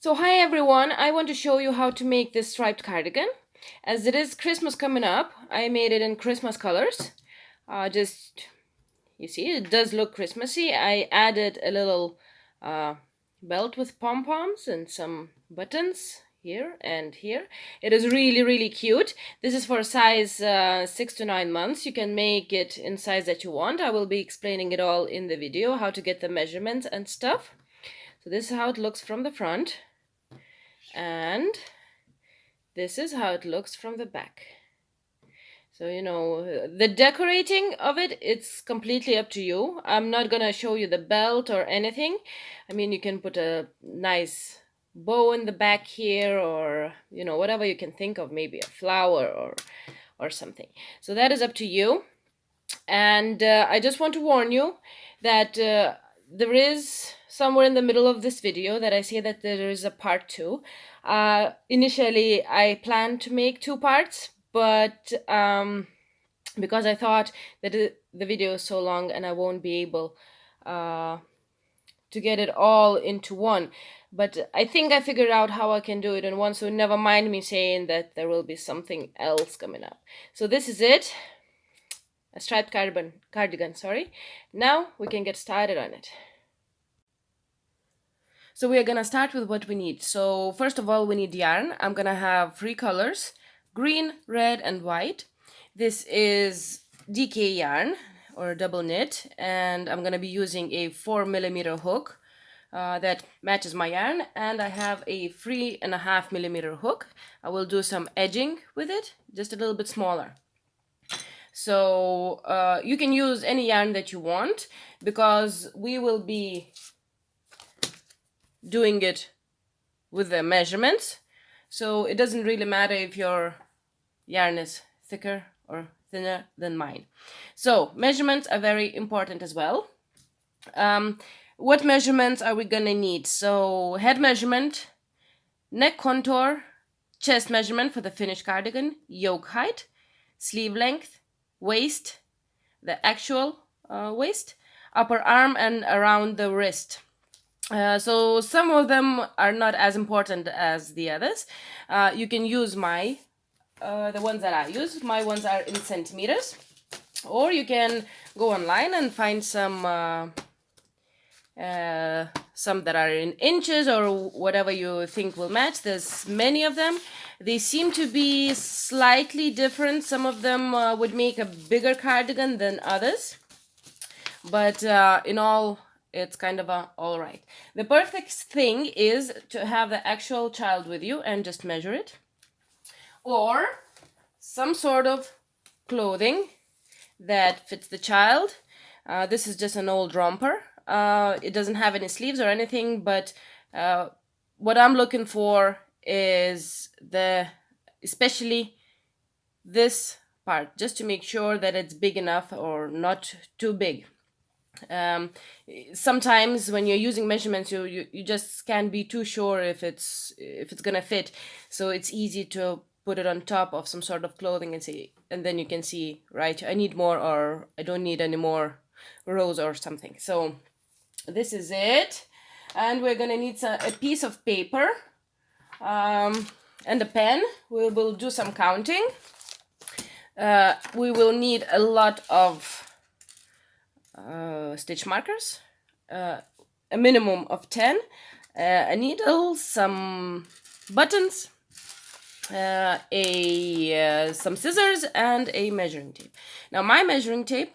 So hi everyone, I want to show you how to make this striped cardigan. As it is Christmas coming up, I made it in Christmas colors. You see, it does look Christmassy. I added a little belt with pom-poms and some buttons here and here. It is really cute. This is for size 6 to 9 months. You can make it in size that you want. I will be explaining it all in the video, how to get the measurements and stuff. So this is how it looks from the front. And this is how it looks from the back. So, you know, the decorating of it, it's completely up to you. I'm not gonna show you the belt or anything. I mean, you can put a nice bow in the back here, or, you know, whatever you can think of, maybe a flower or something. So that is up to you. And I just want to warn you that there is somewhere in the middle of this video that I say that there is a part 2. Initially, I planned to make 2 parts, but because I thought that the video is so long and I won't be able to get it all into one. But I think I figured out how I can do it in one, so never mind me saying that there will be something else coming up. So this is it. A striped cardigan, sorry. Now we can get started on it. So we are gonna start with what we need. So first of all, we need yarn. I'm gonna have 3 colors: green, red, and white. This is DK yarn or double knit, and I'm gonna be using a 4mm hook that matches my yarn, and I have a 3.5mm hook. I will do some edging with it, just a little bit smaller. So you can use any yarn that you want, because we will be doing it with the measurements. So it doesn't really matter if your yarn is thicker or thinner than mine. So measurements are very important as well. What measurements are we gonna need? So head measurement, neck contour, chest measurement for the finished cardigan, yoke height, sleeve length, waist, the actual waist, upper arm, and around the wrist. So some of them are not as important as the others. You can use the ones that I use. My ones are in centimeters, or you can go online and find some that are in inches, or whatever you think will match. There's many of them. They seem to be slightly different. Some of them would make a bigger cardigan than others, but in all, it's kind of all right. The perfect thing is to have the actual child with you and just measure it, or some sort of clothing that fits the child. This is just an old romper. It doesn't have any sleeves or anything, but what I'm looking for is especially this part, just to make sure that it's big enough or not too big. Sometimes when you're using measurements, you just can't be too sure if it's gonna fit, so it's easy to put it on top of some sort of clothing and then you can see, right, I need more, or I don't need any more rows or something. So this is it, and we're gonna need a piece of paper and a pen. We will do some counting. We will need a lot of stitch markers, a minimum of 10, a needle, some buttons, some scissors, and a measuring tape. Now my measuring tape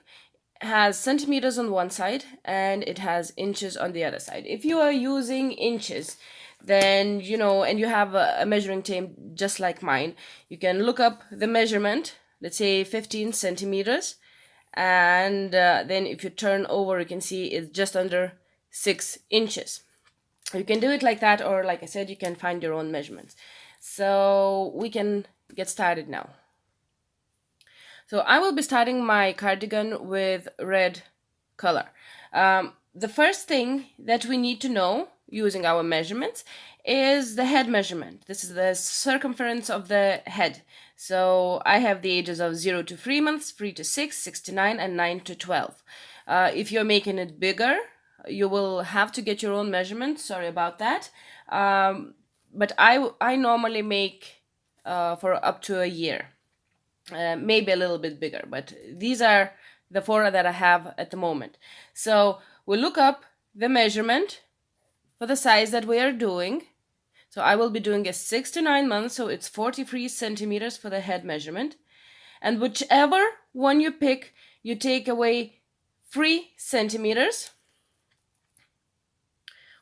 has centimeters on one side and it has inches on the other side. If you are using inches, then, you know, and you have a measuring tape just like mine, you can look up the measurement, let's say 15 centimeters, and then if you turn over, you can see it's just under 6 inches. You can do it like that, or like I said, you can find your own measurements. So we can get started now. So I will be starting my cardigan with red color. The first thing that we need to know using our measurements is the head measurement. This is the circumference of the head. So I have the ages of 0 to 3 months, 3 to 6, 6 to 9, and 9 to 12. If you're making it bigger, you will have to get your own measurement. Sorry about that. But I normally make for up to a year, maybe a little bit bigger, but these are the 4 that I have at the moment. So we'll look up the measurement for the size that we are doing. So I will be doing a 6 to 9 months, so it's 43 centimeters for the head measurement. And whichever one you pick, you take away 3 centimeters,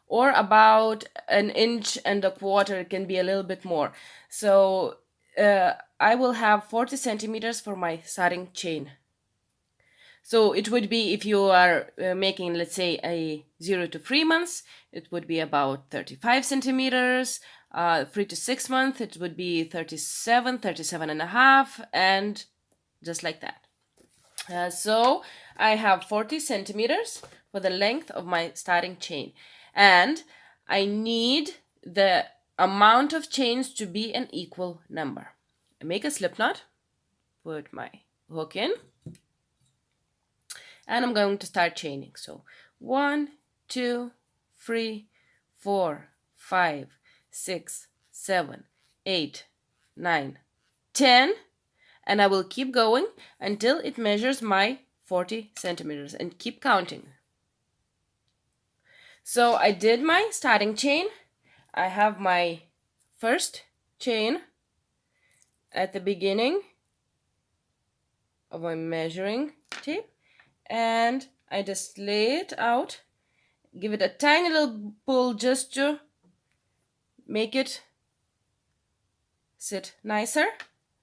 or about 1.25 inches. It can be a little bit more. So I will have 40 centimeters for my starting chain. So it would be, if you are making, let's say, a 0 to 3 months, it would be about 35 centimeters. 3 to 6 months, it would be 37, 37 and a half, and just like that. So I have 40 centimeters for the length of my starting chain. And I need the amount of chains to be an equal number. I make a slip knot, put my hook in, and I'm going to start chaining. So 1, 2, 3, 4, 5, 6, 7, 8, 9, 10, and I will keep going until it measures my 40 centimeters and keep counting. So I did my starting chain. I have my first chain at the beginning of my measuring tape, and I just lay it out, give it a tiny little pull just to make it sit nicer,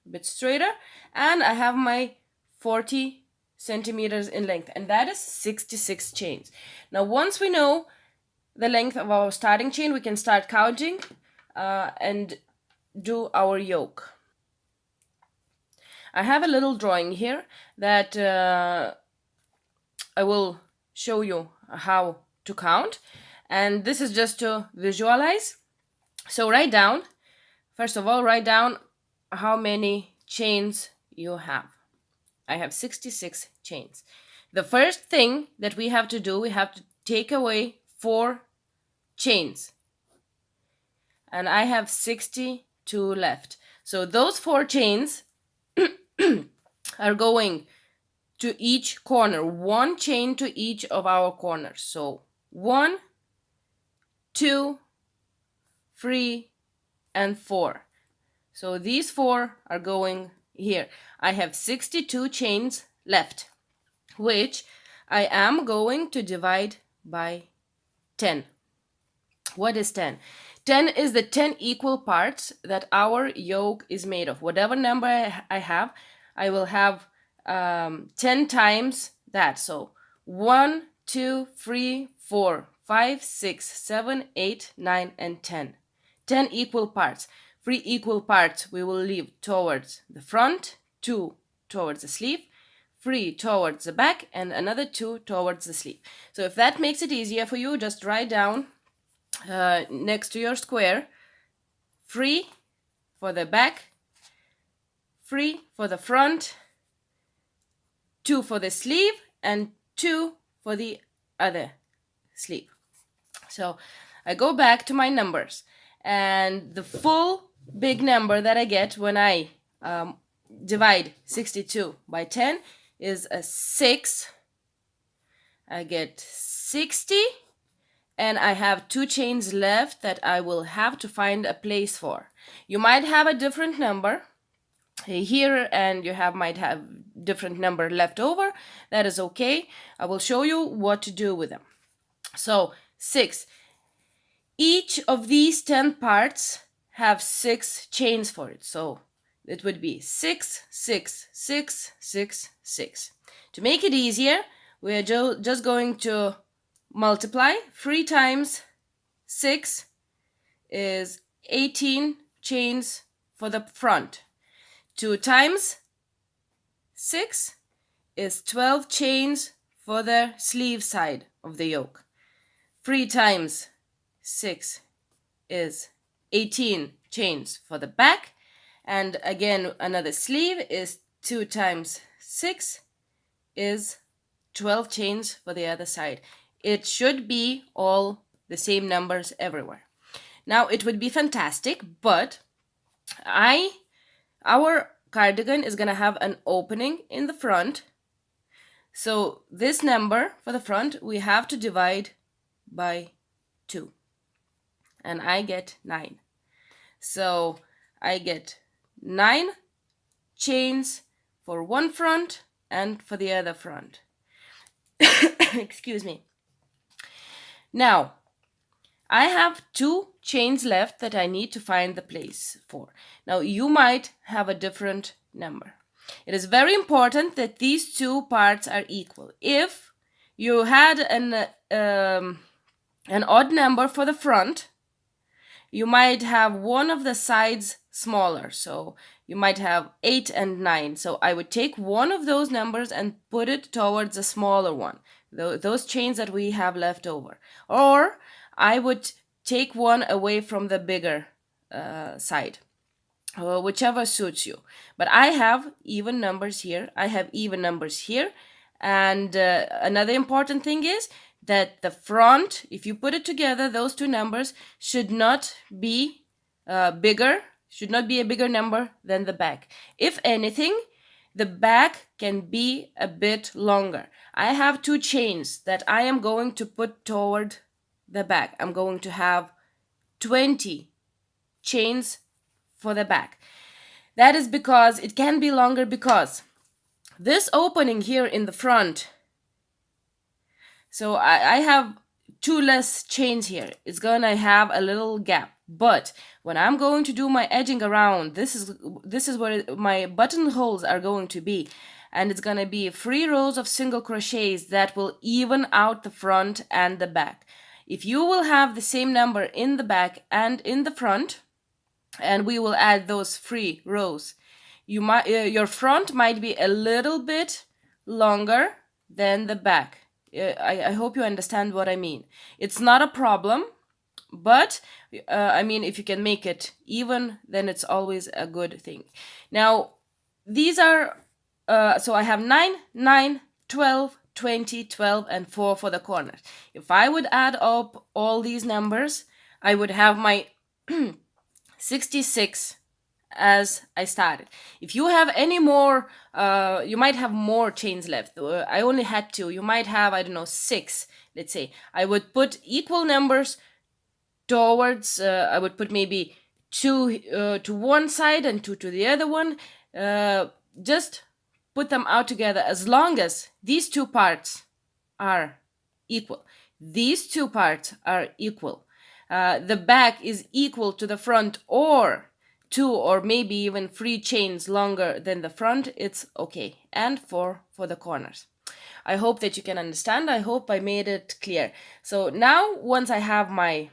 a bit straighter, and I have my 40 centimeters in length, and that is 66 chains. Now once we know the length of our starting chain, we can start counting and do our yoke. I have a little drawing here that I will show you how to count, and this is just to visualize. So write down, first of all, write down how many chains you have. I have 66 chains. The first thing that we have to do, we have to take away 4 chains, and I have 62 left. So those 4 chains are going to each corner, 1 chain to each of our corners. So 1, 2, 3, and 4. So these 4 are going here. I have 62 chains left, which I am going to divide by 10. What is 10? 10 is the 10 equal parts that our yoke is made of. Whatever number I have, I will have 10 times that. So 1, 2, 3, 4, 5, 6, 7, 8, 9, and 10. 10 equal parts. 3 equal parts we will leave towards the front, 2 towards the sleeve, 3 towards the back, and another 2 towards the sleeve. So if that makes it easier for you, just write down next to your square, 3 for the back, 3 for the front, 2 for the sleeve, and 2 for the other sleeve. So I go back to my numbers, and the full big number that I get when I divide 62 by 10 is a 6. I get 60, and I have 2 chains left that I will have to find a place for. You might have a different number here, and you might have different number left over. That is okay. I will show you what to do with them. So 6. Each of these 10 parts have 6 chains for it. So it would be 6, 6, 6, 6, 6. To make it easier, we are just going to multiply. 3 times 6 is 18 chains for the front. 2 times 6 is 12 chains for the sleeve side of the yoke. 3 times 6 is 18 chains for the back, and again another sleeve is 2 times 6 is 12 chains for the other side. it should be all the same numbers everywhere. Now it would be fantastic, but our cardigan is gonna have an opening in the front. So this number for the front we have to divide by 2. And I get 9. So I get 9 chains for one front and for the other front. Excuse me. Now, I have 2 chains left that I need to find the place for. Now, you might have a different number. It is very important that these 2 parts are equal. If you had an odd number for the front, you might have one of the sides smaller. So you might have 8 and 9. So I would take one of those numbers and put it towards a smaller one, those chains that we have left over. Or I would take one away from the bigger side, whichever suits you. But I have even numbers here. I have even numbers here. And another important thing is that the front, if you put it together, those 2 numbers should not be bigger, should not be a bigger number than the back. If anything, the back can be a bit longer. I have 2 chains that I am going to put toward the back. I'm going to have 20 chains for the back. That is because it can be longer, because this opening here in the front, so I have 2 less chains here. It's gonna have a little gap. But when I'm going to do my edging around, this is where my buttonholes are going to be. And it's gonna be 3 rows of single crochets that will even out the front and the back. If you will have the same number in the back and in the front, and we will add those 3 rows, your front might be a little bit longer than the back. I hope you understand what I mean. It's not a problem, but I mean, if you can make it even, then it's always a good thing. Now, these are, so I have 9, 9, 12, 20, 12, and 4 for the corners. If I would add up all these numbers, I would have my 66 as I started. If you have any more, you might have more chains left. I only had 2. You might have, I don't know, 6, let's say. I would put equal numbers towards, I would put maybe 2 to one side and 2 to the other one. Just put them out together as long as these 2 parts are equal. These 2 parts are equal. The back is equal to the front, or 2 or maybe even 3 chains longer than the front, it's okay. And 4 for the corners. I hope that you can understand. I hope I made it clear. So now, once I have my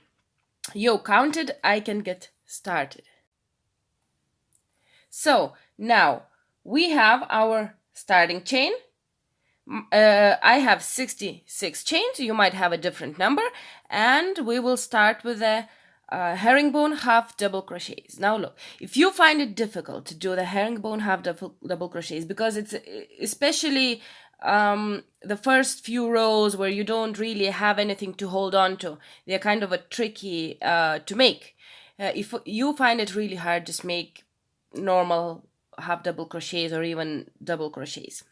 yoke counted, I can get started. So now we have our starting chain. I have 66 chains. You might have a different number. And we will start with the herringbone half double crochets. Now look, if you find it difficult to do the herringbone half double crochets, because it's especially the first few rows where you don't really have anything to hold on to, they're kind of a tricky to make. If you find it really hard, just make normal half double crochets or even double crochets.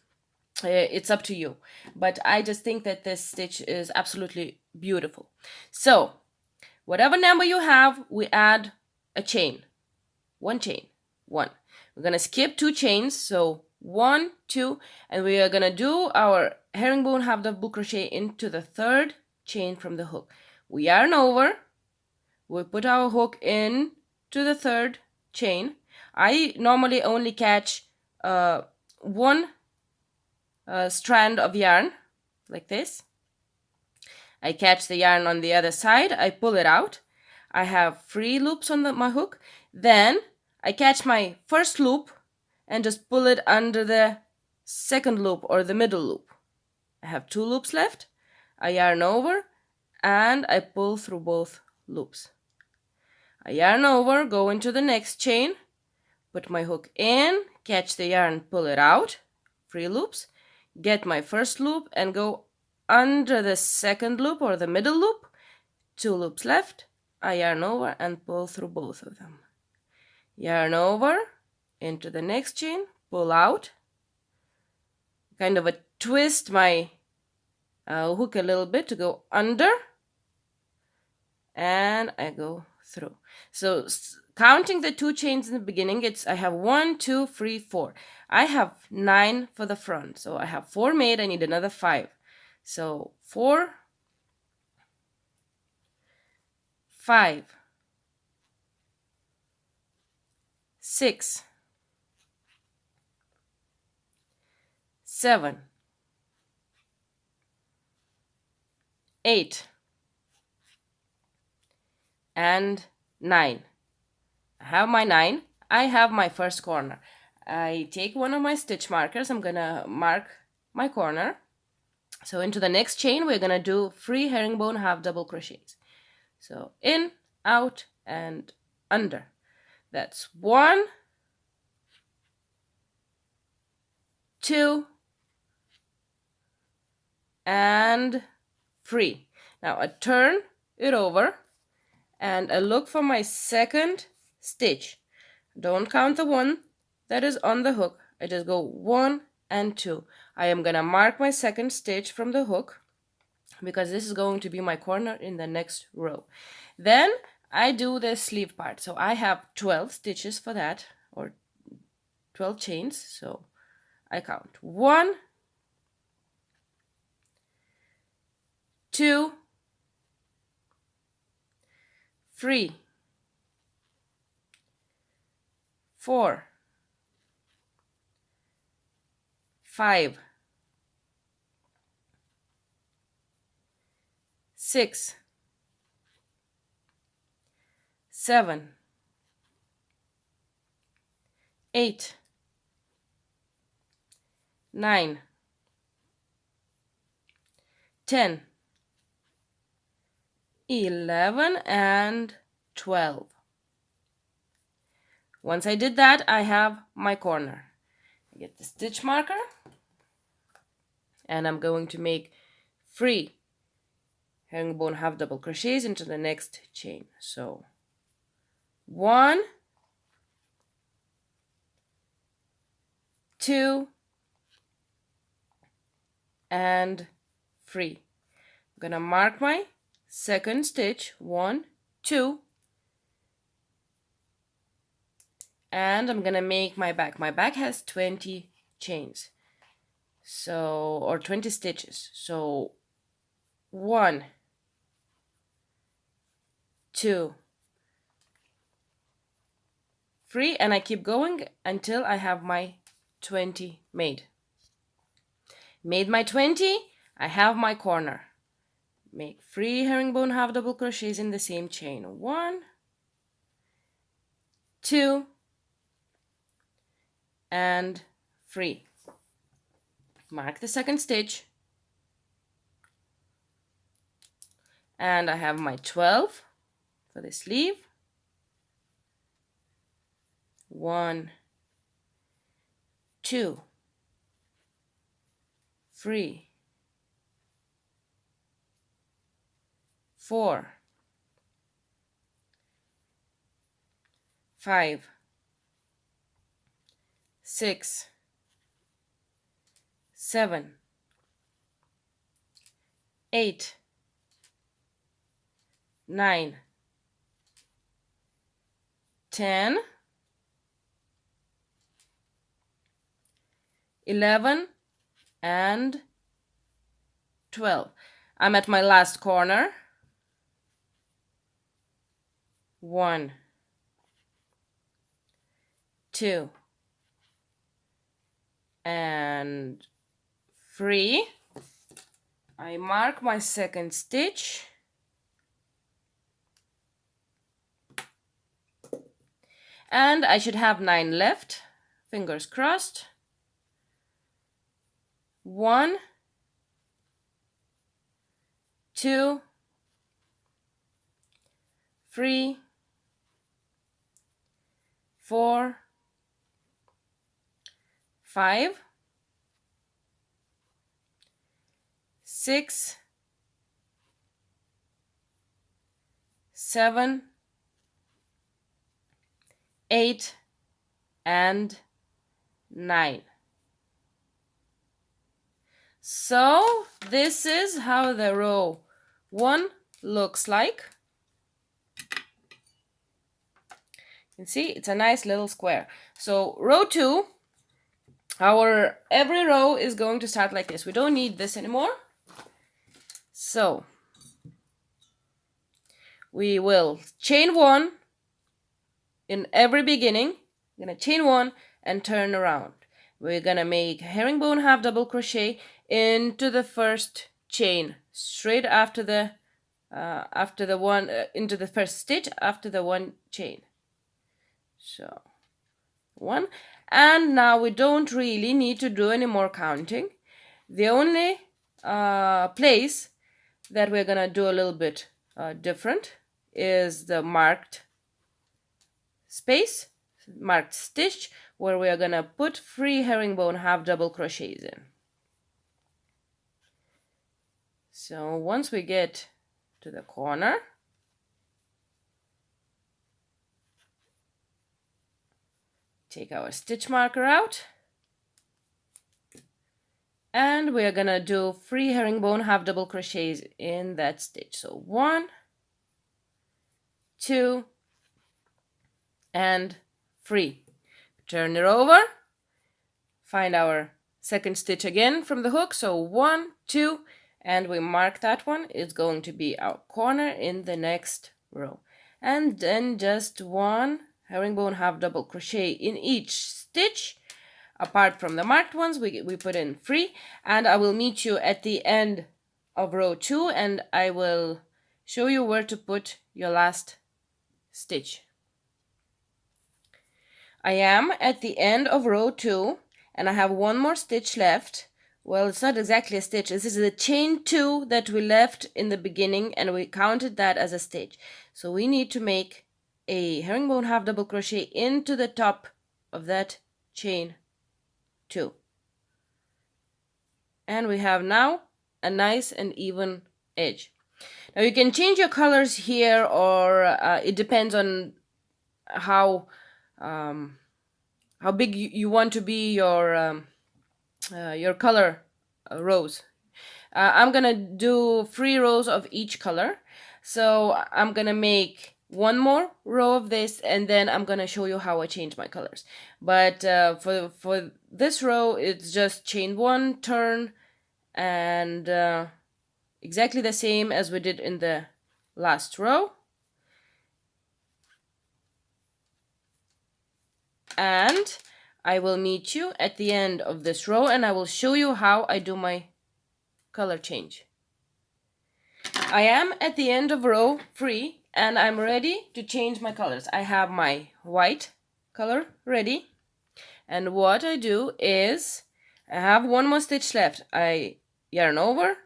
It's up to you, but I just think that this stitch is absolutely beautiful. So whatever number you have, we add a chain. 1 chain. 1. We're going to skip 2 chains. So 1, 2, and we are going to do our herringbone half double crochet into the 3rd chain from the hook. We yarn over. We put our hook in to the 3rd chain. I normally only catch 1 strand of yarn like this. I catch the yarn on the other side, I pull it out. I have 3 loops on my hook. Then I catch my first loop and just pull it under the 2nd loop or the middle loop. I have 2 loops left. I yarn over and I pull through both loops. I yarn over, go into the next chain, put my hook in, catch the yarn, pull it out, 3 loops, get my first loop and go under the second loop or the middle loop, 2 loops left, I yarn over and pull through both of them. Yarn over into the next chain, pull out, kind of a twist my hook a little bit to go under, and I go through. So counting the 2 chains in the beginning, I have 1, 2, 3, 4. I have 9 for the front, so I have 4 made. I need another 5. So 4, 5, 6, 7, 8, and 9. I have my 9. I have my first corner. I take one of my stitch markers. I'm gonna mark my corner. So into the next chain, we're gonna do 3 herringbone half double crochets. So in, out, and under. That's 1, 2, and 3. Now I turn it over and I look for my second stitch. Don't count the one that is on the hook. I just go 1 and 2. I am gonna mark my second stitch from the hook because this is going to be my corner in the next row. Then I do the sleeve part. So I have 12 stitches for that, or 12 chains. So I count 1, 2, 3, 4, 5, 6, 7, 8, 9, 10, 11, and 12. Once I did that, I have my corner. I get the stitch marker and I'm going to make 3 herringbone half double crochets into the next chain. So 1, 2, and 3. I'm gonna mark my second stitch, 1, 2, and I'm gonna make my back. My back has 20 chains, so, or 20 stitches. So 1, 2, 3, and I keep going until I have my 20 made. Made my 20, I have my corner. Make 3 herringbone half double crochets in the same chain. 1, 2, and 3. Mark the second stitch. And I have my 12 for the sleeve. 1, 2, 3, 4, 5, 6, 7, 8, 9, 10, 11, and 12. I'm at my last corner. 1, 2, and 3. I mark my second stitch. And I should have 9 left. Fingers crossed. 1, 2, 3, 4, 5, 6, 7, 8, and 9. So this is how the row 1 looks like. You can see it's a nice little square. So row 2, every row is going to start like this. We don't need this anymore. So we will chain 1 in every beginning. We're going to chain 1 and turn around. We're going to make herringbone half double crochet into the first chain, straight after the one into the first stitch after the 1 chain. So 1, and now we don't really need to do any more counting. The only place that we're gonna do a little bit different is the marked space, marked stitch, where we are gonna put 3 herringbone half double crochets in. So once we get to the corner, take our stitch marker out, and we are gonna do 3 herringbone half double crochets in that stitch. So 1, 2, and 3. Turn it over, find our second stitch again from the hook. So 1, 2, and we mark that one. It's going to be our corner in the next row. And then just 1 herringbone half double crochet in each stitch. Apart from the marked ones, we put in 3, and I will meet you at the end of row 2, and I will show you where to put your last stitch. I am at the end of row 2, and I have 1 more stitch left. Well, it's not exactly a stitch. This is the chain 2 that we left in the beginning, and we counted that as a stitch. So we need to make a herringbone half double crochet into the top of that chain 2. And we have now a nice and even edge. Now you can change your colors here, or it depends on how big you want to be your color rows. I'm gonna do 3 rows of each color, so I'm gonna make 1 more row of this, and then I'm gonna show you how I change my colors. But for this row, it's just chain 1, turn, and exactly the same as we did in the last row. And I will meet you at the end of this row, and I will show you how I do my color change. I am at the end of row 3, and I'm ready to change my colors. I have my white color ready, and what I do is I have 1 more stitch left. I yarn over,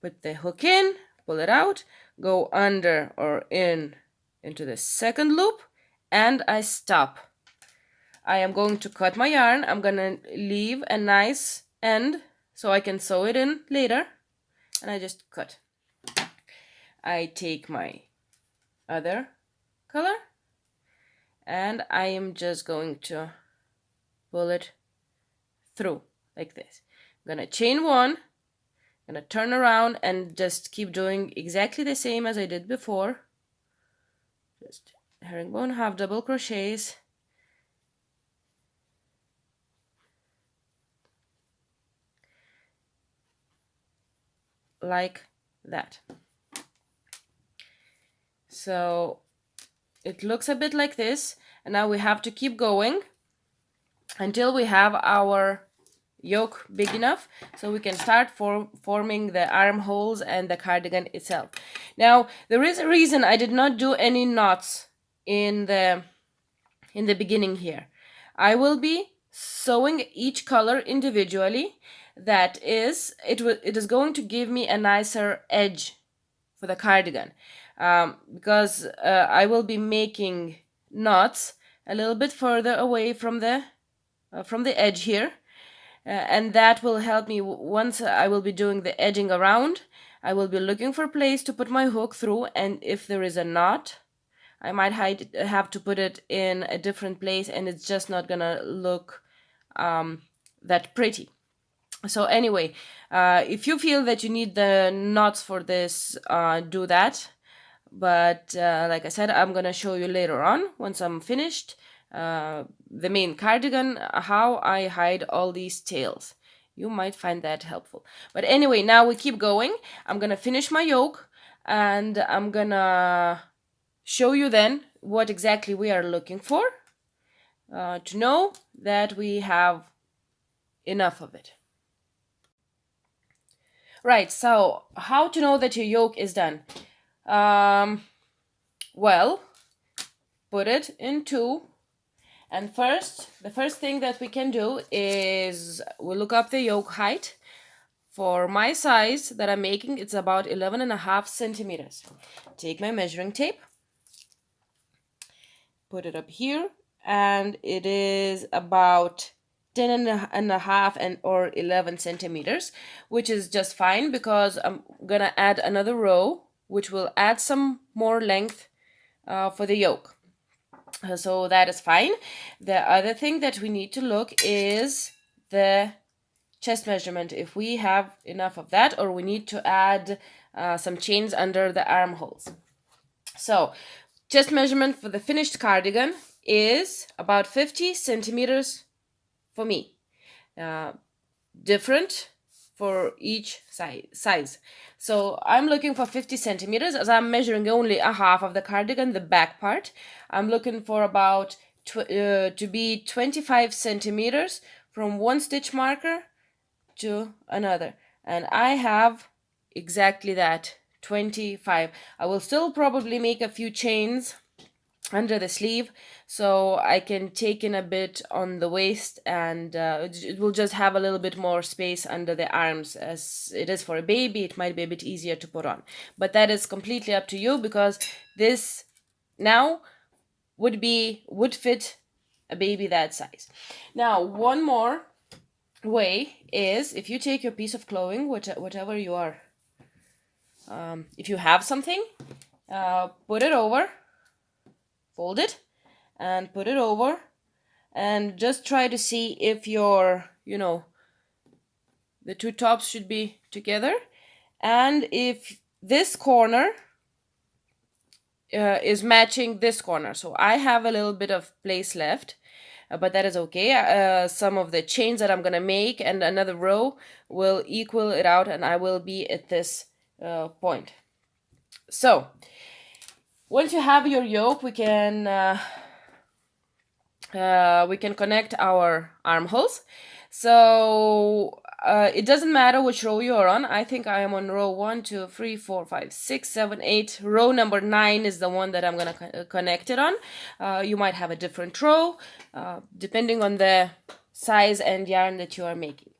put the hook in, pull it out, go under or into the second loop, and I stop. I am going to cut my yarn. I'm gonna leave a nice end so I can sew it in later, and I just cut. I take my other color, and I am just going to pull it through like this. I'm gonna chain 1, I'm gonna turn around and just keep doing exactly the same as I did before. Just herringbone half double crochets, like that. So it looks a bit like this, and now we have to keep going until we have our yoke big enough so we can start forming the armholes and the cardigan itself. Now there is a reason I did not do any knots in the beginning here. I will be sewing each color individually. That is, it is going to give me a nicer edge for the cardigan, because I will be making knots a little bit further away from the edge here, and that will help me once I will be doing the edging around. I will be looking for a place to put my hook through, and if there is a knot, I might have to put it in a different place, and it's just not gonna look that pretty. So anyway, if you feel that you need the knots for this, do that. But like I said, I'm gonna show you later on once I'm finished the main cardigan how I hide all these tails. You might find that helpful. But anyway, now we keep going. I'm gonna finish my yoke, and I'm gonna show you then what exactly we are looking for to know that we have enough of it. Right, so how to know that your yoke is done? Well, put it in two. And the first thing that we can do is we'll look up the yoke height. For my size that I'm making, it's about 11.5 centimeters. Take my measuring tape, put it up here, and it is about 10.5 or 11 centimeters, which is just fine because I'm gonna add another row, which will add some more length for the yoke. So that is fine. The other thing that we need to look is the chest measurement, if we have enough of that, or we need to add some chains under the armholes. So chest measurement for the finished cardigan is about 50 centimeters for me. Different for each size. So I'm looking for 50 centimeters as I'm measuring only a half of the cardigan, the back part. I'm looking for about to be 25 centimeters from one stitch marker to another. And I have exactly that, 25. I will still probably make a few chains under the sleeve so I can take in a bit on the waist, and it will just have a little bit more space under the arms. As it is for a baby, it might be a bit easier to put on, but that is completely up to you because this now would fit a baby that size. Now one more way is if you take your piece of clothing, whatever you are, if you have something, put it over, fold it and put it over, and just try to see if your, the two tops should be together, and if this corner is matching this corner. So I have a little bit of place left, but that is okay. Some of the chains that I'm gonna make and another row will equal it out, and I will be at this point. So once you have your yoke, we can connect our armholes. So it doesn't matter which row you are on. I think I am on row 1, 2, 3, 4, 5, 6, 7, 8. Row number 9 is the one that I'm gonna connect it on. You might have a different row depending on the size and yarn that you are making.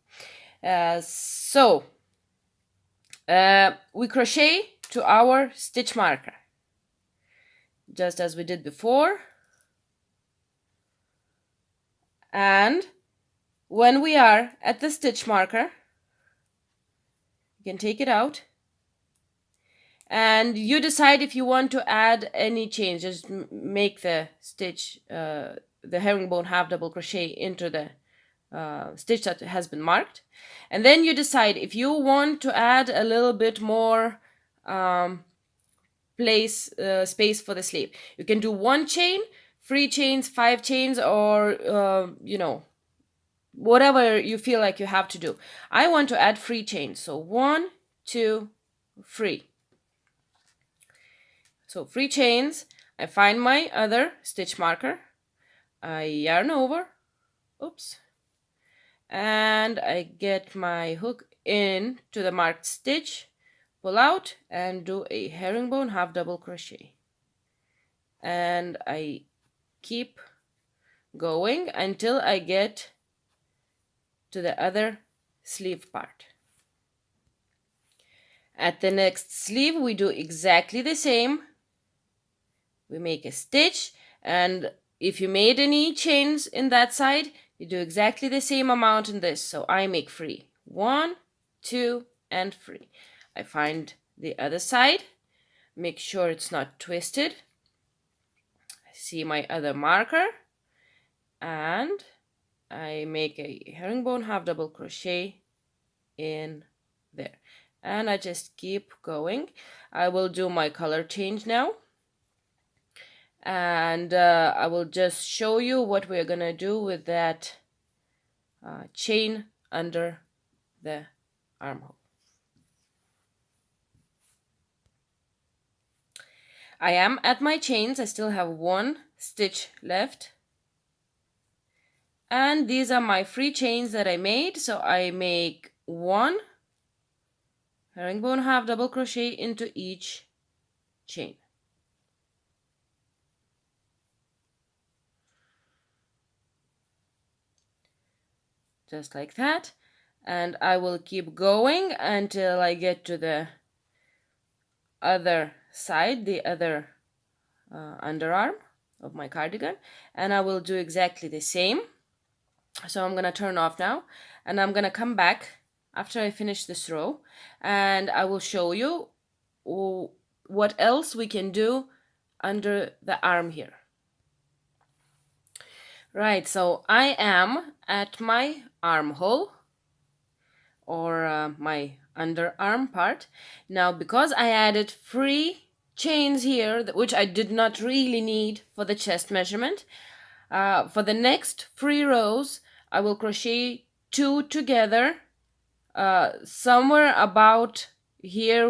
So we crochet to our stitch marker, just as we did before. And when we are at the stitch marker, you can take it out and you decide if you want to add any chains. Just make the stitch, the herringbone half double crochet into the stitch that has been marked, and then you decide if you want to add a little bit more space for the sleeve. You can do 1 chain, 3 chains, 5 chains, or whatever you feel like you have to do. I want to add 3 chains, so 1, 2, 3. So 3 chains. I find my other stitch marker, I yarn over, and I get my hook in to the marked stitch, pull out and do a herringbone half double crochet, and I keep going until I get to the other sleeve part. At the next sleeve we do exactly the same. We make a stitch, and if you made any chains in that side, You do exactly the same amount in this. So I make 3. 1, 2, and 3. I find the other side. Make sure it's not twisted. I see my other marker. And I make a herringbone half double crochet in there. And I just keep going. I will do my color change now. And I will just show you what we're gonna do with that chain under the armhole. I am at my chains. I still have 1 stitch left. And these are my 3 chains that I made. So I make 1 herringbone half double crochet into each chain. Just like that. And I will keep going until I get to the other side, the other underarm of my cardigan, and I will do exactly the same. So I'm gonna turn off now, and I'm gonna come back after I finish this row, and I will show you what else we can do under the arm here. Right, so I am at my armhole, or my underarm part. Now, because I added 3 chains here, which I did not really need for the chest measurement, for the next 3 rows, I will crochet 2 together, somewhere about here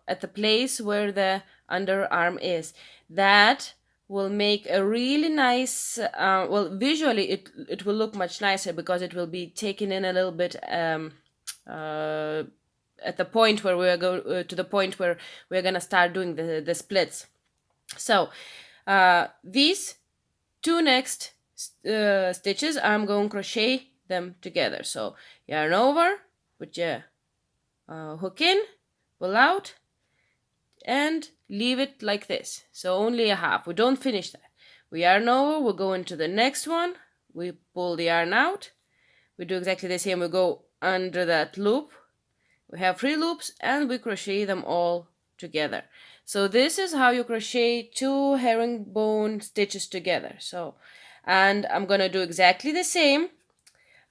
at the place where the underarm is. That will make a really nice, well, visually it will look much nicer because it will be taken in a little bit at the point where we're going to the point where we're gonna start doing the splits. So these 2 next stitches, I'm going to crochet them together. So yarn over, put your hook in, pull out, and leave it like this. So only a half. We don't finish that. We yarn over, we'll go into the next one, we pull the yarn out, we do exactly the same. We go under that loop, we have 3 loops, and we crochet them all together. So this is how you crochet 2 herringbone stitches together. So, and I'm gonna do exactly the same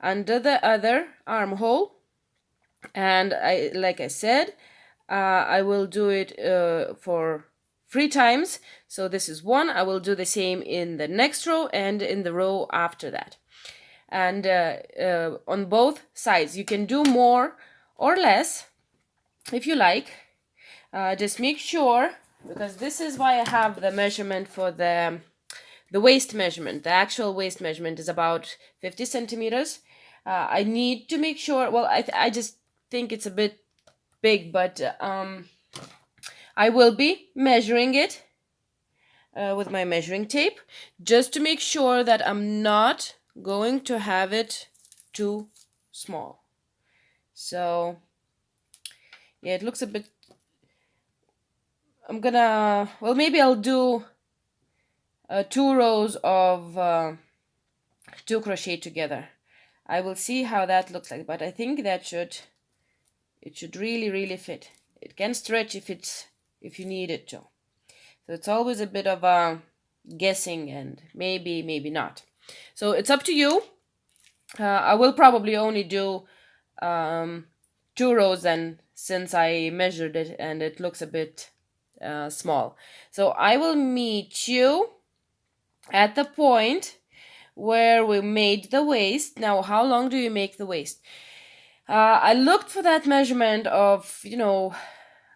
under the other armhole, and like I said, I will do it for 3 times. So this is 1. I will do the same in the next row and in the row after that. And on both sides, you can do more or less if you like. Just make sure, because this is why I have the measurement for the waist measurement. The actual waist measurement is about 50 centimeters. I need to make sure, well, I just think it's a bit big, but I will be measuring it with my measuring tape, just to make sure that I'm not going to have it too small. So yeah, it looks a bit, I'm gonna, well, maybe I'll do 2 rows of 2 crochet together. I will see how that looks like, but I think that it should really fit. It can stretch if you need it to. So it's always a bit of guessing, and maybe not. So it's up to you. I will probably only do 2 rows then, since I measured it and it looks a bit small. So I will meet you at the point where we made the waist. Now, how long do you make the waist? I looked for that measurement of,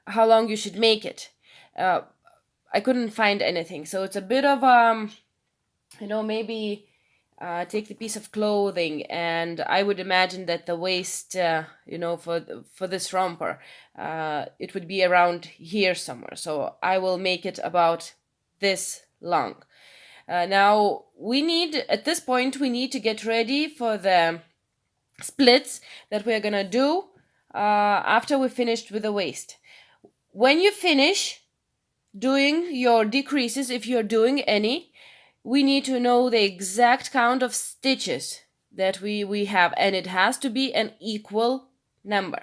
how long you should make it. I couldn't find anything. So it's a bit of, maybe take the piece of clothing, and I would imagine that the waist, for this romper, it would be around here somewhere. So I will make it about this long. Now, at this point, we need to get ready for the splits that we're gonna do after we finished with the waist. When you finish doing your decreases, if you're doing any, we need to know the exact count of stitches that we have, and it has to be an equal number.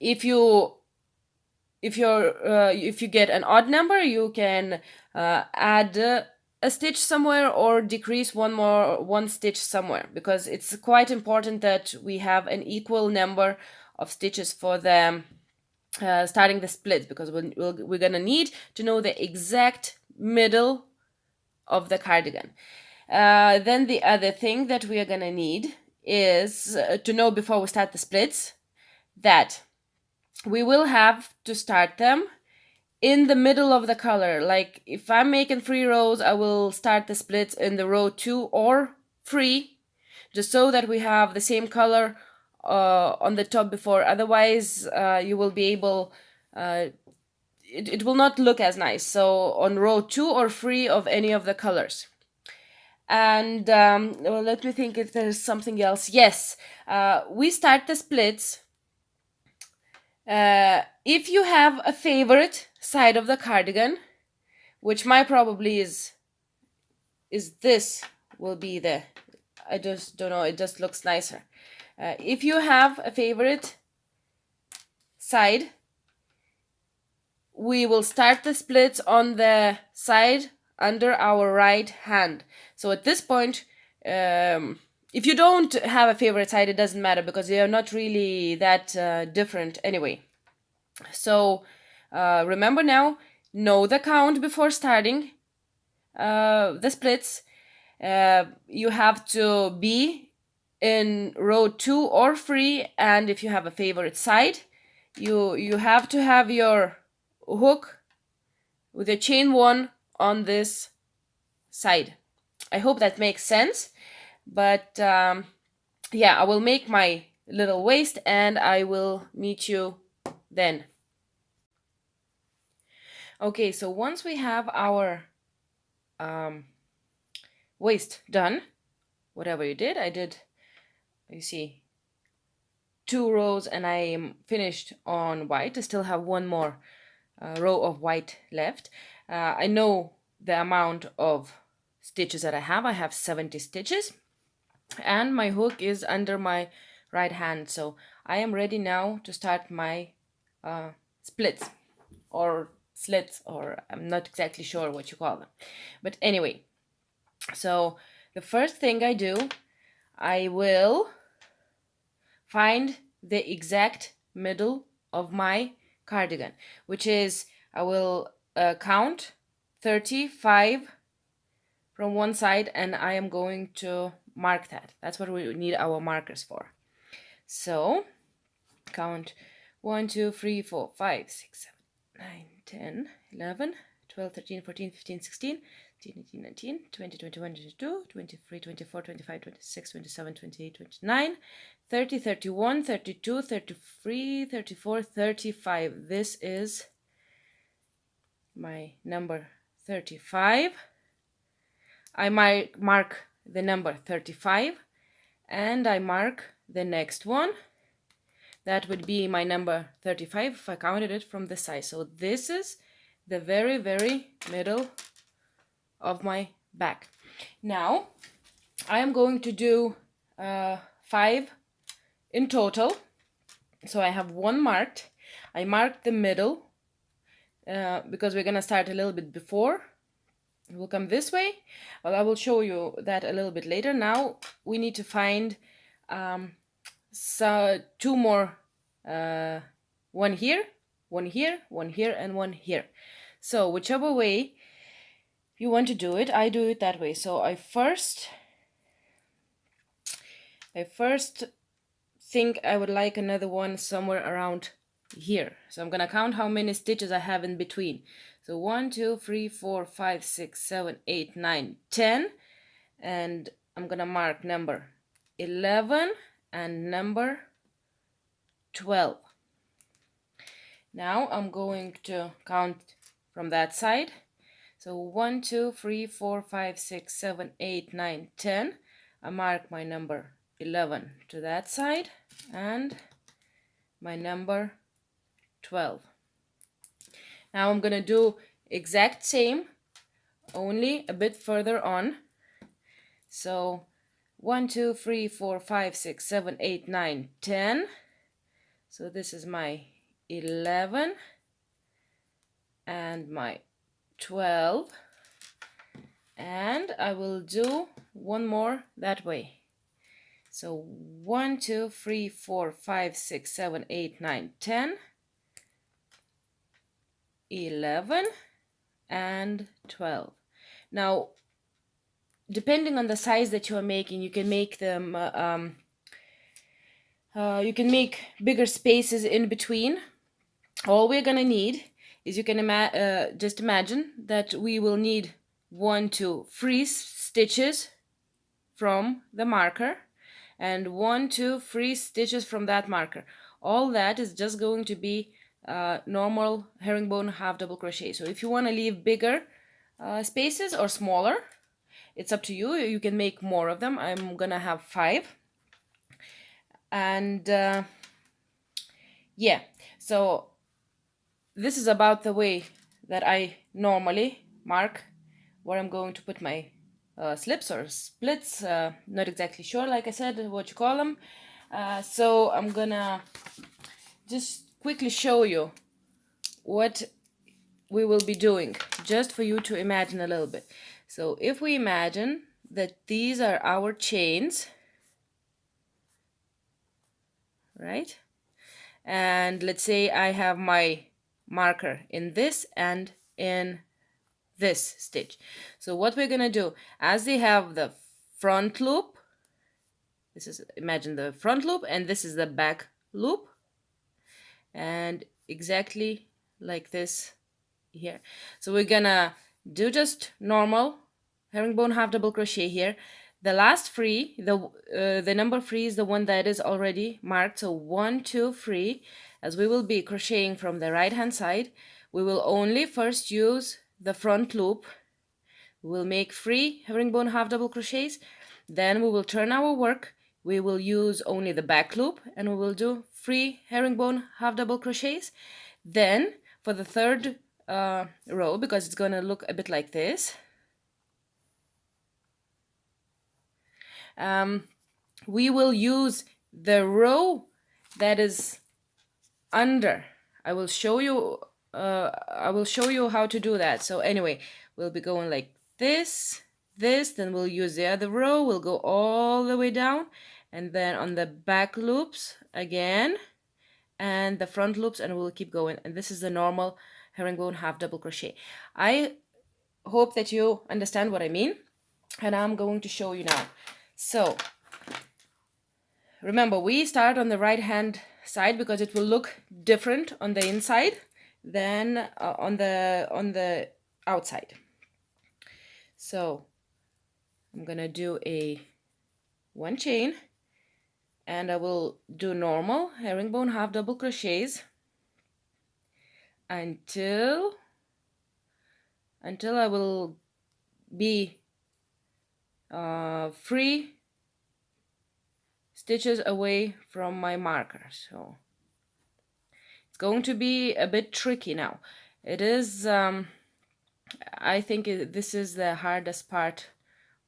If you get an odd number, you can add a stitch somewhere or decrease one stitch somewhere, because it's quite important that we have an equal number of stitches for the starting the splits, because we're gonna need to know the exact middle of the cardigan. Then the other thing that we are gonna need is to know before we start the splits that we will have to start them in the middle of the color. Like if I'm making 3 rows, I will start the splits in the row 2 or 3, just so that we have the same color on the top before. Otherwise, you will be able, it will not look as nice. So on row 2 or 3 of any of the colors. And well, let me think if there's something else. Yes, we start the splits. If you have a favorite side of the cardigan, which my probably is this, will be the, I just don't know, it just looks nicer. If you have a favorite side, we will start the splits on the side under our right hand. So at this point, if you don't have a favorite side, it doesn't matter, because they are not really that different anyway. So remember now, know the count before starting the splits. You have to be in row 2 or 3, and if you have a favorite side, you have to have your hook with a chain 1 on this side. I hope that makes sense. But yeah, I will make my little waist and I will meet you then. Okay, so once we have our waist done, whatever you did, I did, you see, 2 rows and I am finished on white. I still have one more row of white left. I know the amount of stitches that I have. I have 70 stitches. And my hook is under my right hand, so I am ready now to start my splits or slits, or I'm not exactly sure what you call them. But anyway, so the first thing I do, I will find the exact middle of my cardigan, which is, I will count 35 from one side, and I am going to mark that. That's what we need our markers for. So count 1, 2, 3, 4, 5, 6, 7, 9, 10, 11, 12, 13, 14, 15, 16, 17, 18, 19, 20, 21, 22, 23, 24, 25, 26, 27, 28, 29, 30, 31, 32, 33, 34, 35. This is my number 35. I mark the number 35 and I mark the next one. That would be my number 35 if I counted it from this side. So this is the very, very middle of my back. Now I am going to do 5 in total. So I have 1 marked. I marked the middle because we're gonna start a little bit before. We'll come this way. Well, I will show you that a little bit later. Now we need to find so 2 more, one here, one here, one here, and one here. So whichever way you want to do it, I do it that way. So I first think I would like another one somewhere around here. So I'm gonna count how many stitches I have in between. So 1, 2, 3, 4, 5, 6, 7, 8, 9, 10. And I'm gonna mark number 11 and number 12. Now I'm going to count from that side. So 1, 2, 3, 4, 5, 6, 7, 8, 9, 10. I mark my number 11 to that side and my number 12. Now I'm gonna do exact same, only a bit further on. So 1, 2, 3, 4, 5, 6, 7, 8, 9, 10. So this is my 11 and my 12, and I will do one more that way. So 1, 2, 3, 4, 5, 6, 7, 8, 9, 10, 11 and 12. Now, depending on the size that you are making, you can make them you can make bigger spaces in between. All we're gonna need is, you can just imagine that we will need 1, 2, 3 stitches from the marker, and 1, 2, 3 stitches from that marker. All that is just going to be normal herringbone half double crochet. So if you want to leave bigger spaces or smaller, it's up to you. You can make more of them. I'm gonna have 5, and yeah, so this is about the way that I normally mark where I'm going to put my slips or splits. Not exactly sure, like I said, what you call them. So I'm gonna just quickly show you what we will be doing, just for you to imagine a little bit. So if we imagine that these are our chains, right? And let's say I have my marker in this and in this stitch. So what we're gonna do, as they have the front loop, this is, imagine the front loop, and this is the back loop, and exactly like this here. So we're gonna do just normal herringbone half double crochet here. The last 3, the number 3 is the one that is already marked. So 1, 2, 3. As we will be crocheting from the right hand side, we will only first use the front loop. We will make 3 herringbone half double crochets. Then we will turn our work. We will use only the back loop, and we will do 3 herringbone half double crochets. Then for the third row, because it's gonna look a bit like this, we will use the row that is under. I will show you how to do that. So anyway, we'll be going like this, then we'll use the other row, we'll go all the way down, and then on the back loops again, and the front loops, and we'll keep going. And this is the normal herringbone half double crochet. I hope that you understand what I mean, and I'm going to show you now. So remember, we start on the right hand side because it will look different on the inside than on the outside. So I'm gonna do a 1 chain, and I will do normal herringbone half double crochets until I will be 3 stitches away from my marker. So it's going to be a bit tricky now. It is, I think this is the hardest part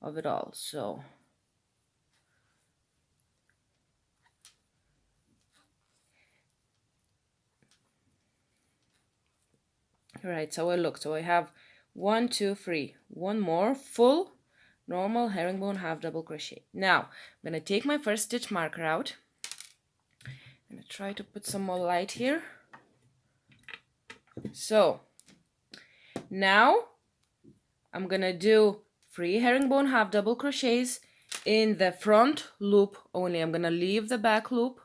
of it all. So right, so I have 1, 2, 3, one more full normal herringbone half double crochet. Now I'm gonna take my first stitch marker out. I'm gonna try to put some more light here. So now I'm gonna do 3 herringbone half double crochets in the front loop only. I'm gonna leave the back loop,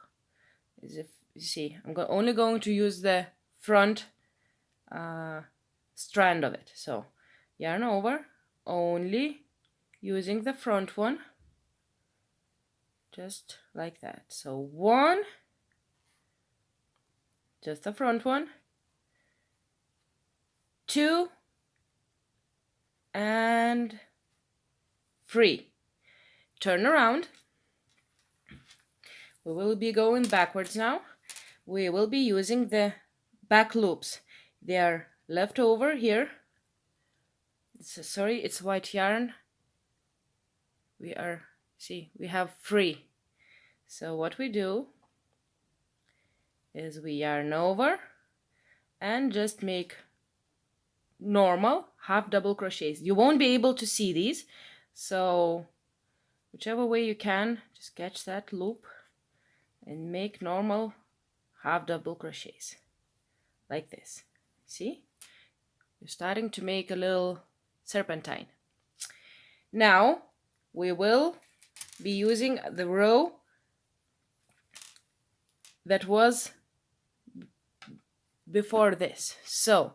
as if you see, I'm only going to use the front strand of it. So yarn over, only using the front one, just like that. So 1, just the front one, 2, and 3. Turn around. We will be going backwards now. We will be using the back loops. They are left over here. Sorry, it's white yarn. we have 3. So what we do is we yarn over and just make normal half double crochets. You won't be able to see these, so whichever way you can, just catch that loop and make normal half double crochets like this. See, you're starting to make a little serpentine. Now we will be using the row that was before this. So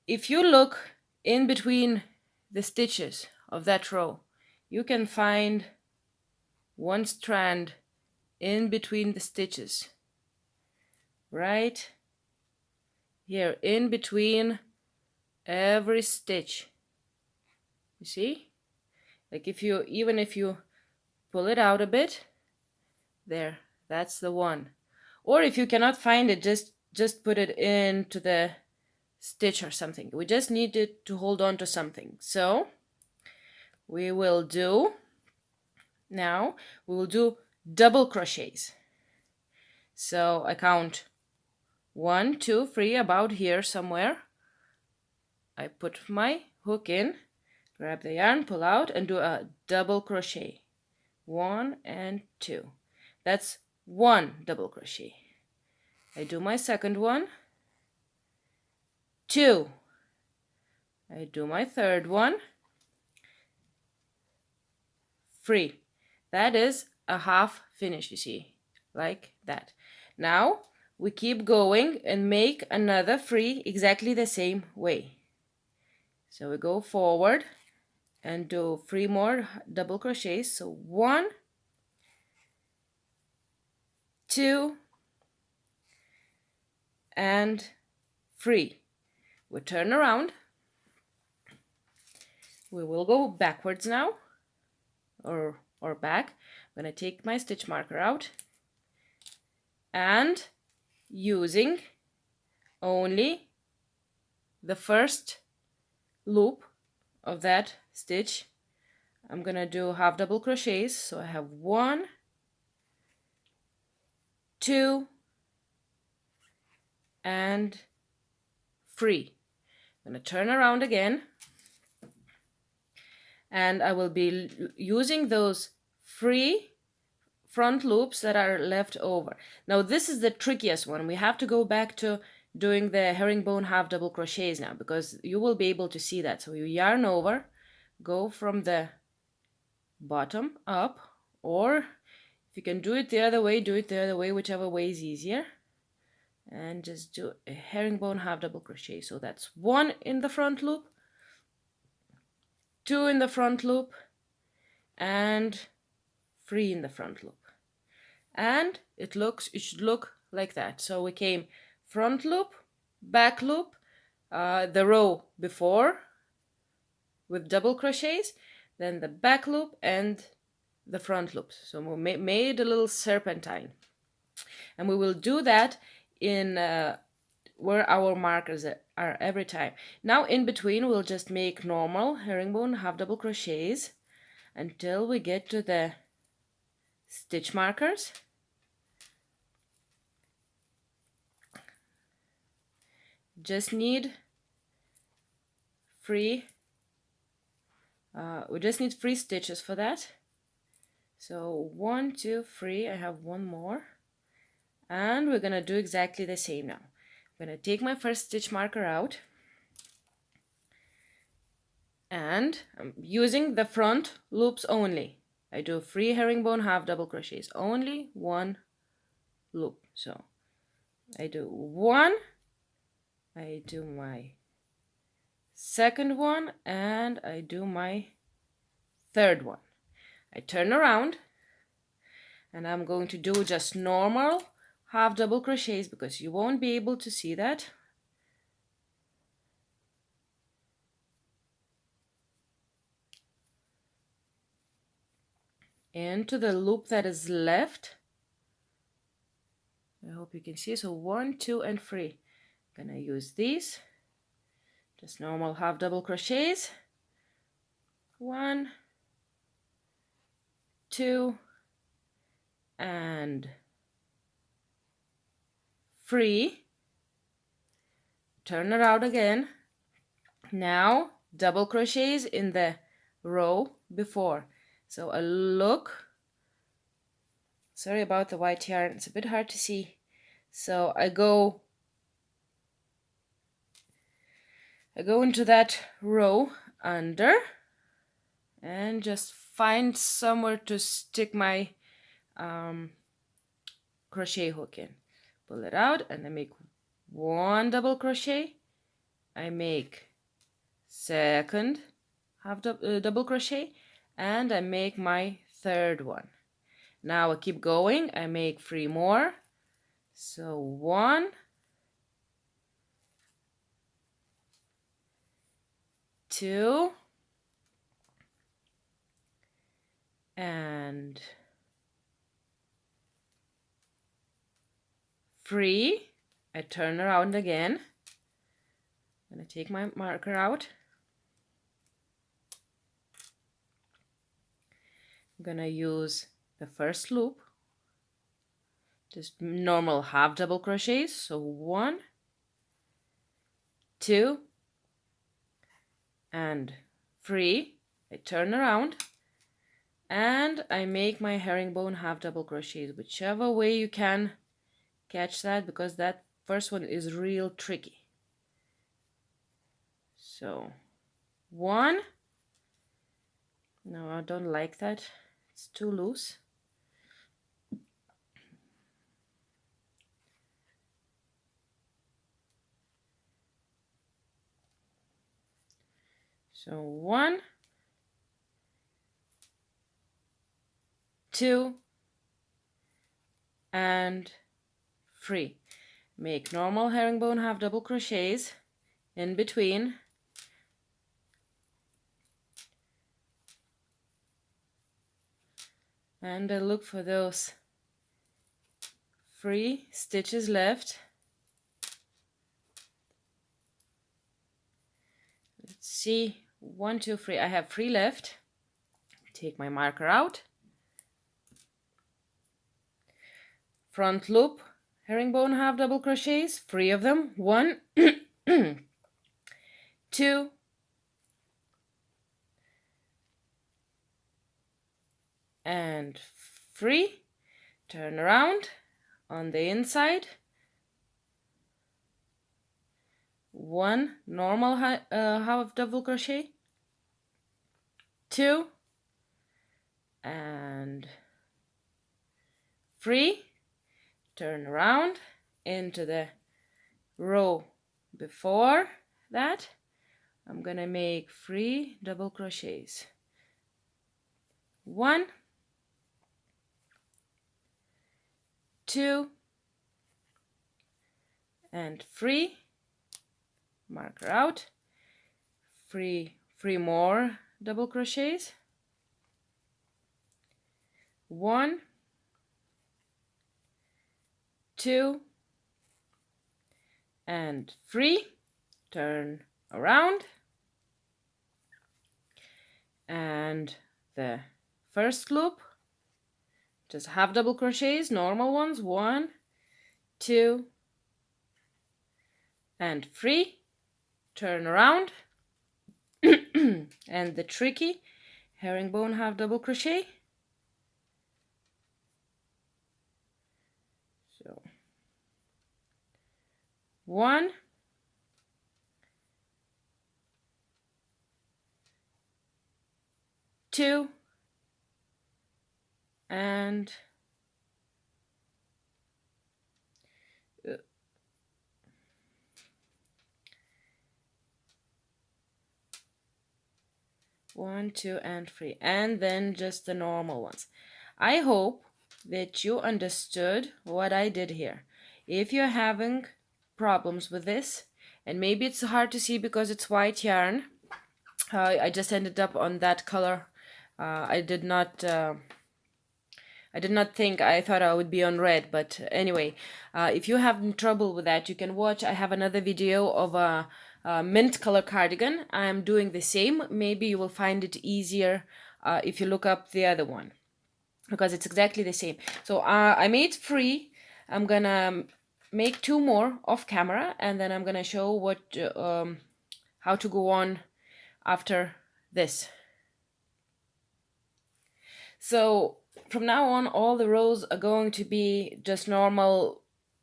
if you look in between the stitches of that row, you can find one strand in between the stitches, right here, in between every stitch. You see, like if you pull it out a bit, there, that's the one. Or if you cannot find it, just put it into the stitch or something. We just need it to hold on to something. So we will do double crochets. So I count 1, 2, 3, about here somewhere. I put my hook in, grab the yarn, pull out, and do a double crochet. 1 and 2. That's 1 double crochet. I do my second one, 2. I do my third one, 3. That is a half finish, you see, like that. Now we keep going and make another 3 exactly the same way. So we go forward and do 3 more double crochets. So 1, 2, and 3. We turn around. We will go backwards now, or back. I'm going to take my stitch marker out and using only the first loop of that stitch, I'm going to do half double crochets. So I have 1, 2, and 3. I'm going to turn around again, and I will be using those 3 front loops that are left over. Now this is the trickiest one. We have to go back to doing the herringbone half double crochets now, because you will be able to see that. So you yarn over, go from the bottom up, or if you can do it the other way, do it the other way, whichever way is easier, and just do a herringbone half double crochet. So that's 1 in the front loop, 2 in the front loop, and 3 in the front loop. And it should look like that. So we came front loop, back loop, the row before with double crochets, then the back loop and the front loop. So we made a little serpentine, and we will do that in where our markers are every time. Now in between we'll just make normal herringbone half double crochets until we get to the stitch markers. Just need 3 stitches for that. So 1, 2, 3, I have 1 more, and we're gonna do exactly the same now. I'm gonna take my first stitch marker out, and I'm using the front loops only. I do 3 herringbone half double crochets, only 1 loop. So I do 1, I do my second one, and I do my third one. I turn around, and I'm going to do just normal half double crochets because you won't be able to see that. Into the loop that is left. I hope you can see. So 1, 2, and 3. I'm gonna use these, just normal half double crochets, 1, 2, and free. Turn around again. Now double crochets in the row before. So a look. Sorry about the white yarn, it's a bit hard to see. So I go into that row under and just find somewhere to stick my crochet hook in. Pull it out and I make 1 double crochet. I make second half double crochet and I make my third one. Now I keep going. I make 3 more. So 1, 2, and 3. I turn around again. I'm going to take my marker out. I'm going to use the first loop, just normal half double crochets. So 1, 2, and 3. I turn around and I make my herringbone half double crochets, whichever way you can catch that, because that first one is real tricky. So 1. No, I don't like that, it's too loose. So 1, 2, and 3. Make normal herringbone half double crochets in between. And I look for those 3 stitches left. Let's see, 1, 2, 3. I have 3 left. Take my marker out. Front loop, herringbone half double crochets, 3 of them. 1, 2, and 3. Turn around on the inside. 1 normal half double crochet, 2, and 3. Turn around into the row before that. I'm gonna make 3 double crochets. 1, 2, and 3. Marker out. 3 more double crochets. 1, 2, and 3. Turn around, and the first loop, just half double crochets, normal ones. 1, 2, and 3. Turn around, and the tricky herringbone half double crochet. So 1, 2, and 1, 2, and 3, and then just the normal ones. I hope that you understood what I did here. If you're having problems with this, and maybe it's hard to see because it's white yarn, I just ended up on that color. I did not think, I thought I would be on red, but anyway, if you're having trouble with that, you can watch. I have another video of mint color cardigan. I am doing the same. Maybe you will find it easier if you look up the other one, because it's exactly the same. So I made 3. I'm gonna make 2 more off camera, and then I'm gonna show what how to go on after this. So from now on, all the rows are going to be just normal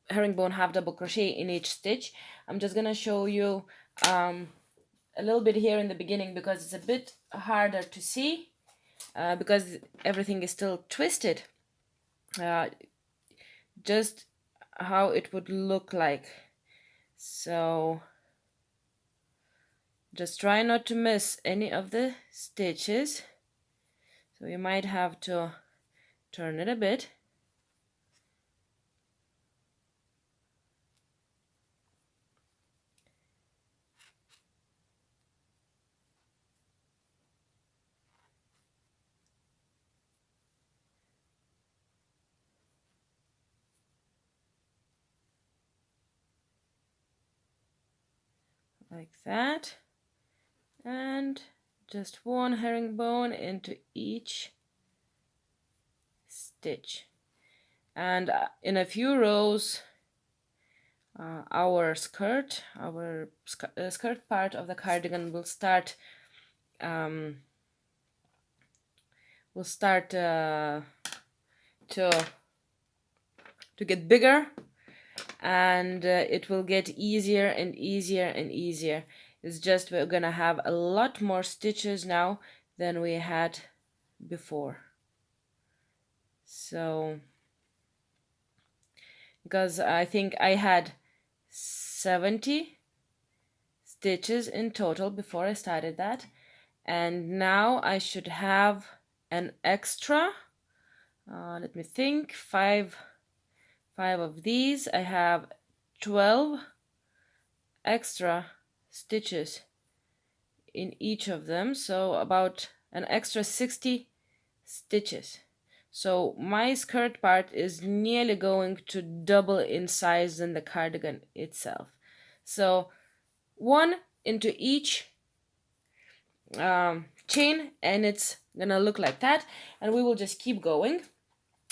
herringbone half double crochet in each stitch. I'm just gonna show you a little bit here in the beginning, because it's a bit harder to see because everything is still twisted, just how it would look like. So just try not to miss any of the stitches. So you might have to turn it a bit. Like that, and just 1 herringbone into each stitch, and in a few rows our skirt part of the cardigan will start to get bigger, and it will get easier and easier and easier. It's just we're gonna have a lot more stitches now than we had before. So because I think I had 70 stitches in total before I started that, and now I should have an extra let me think, 5 of these. I have 12 extra stitches in each of them, so about an extra 60 stitches. So my skirt part is nearly going to double in size than the cardigan itself. So 1 into each chain, and it's gonna look like that, and we will just keep going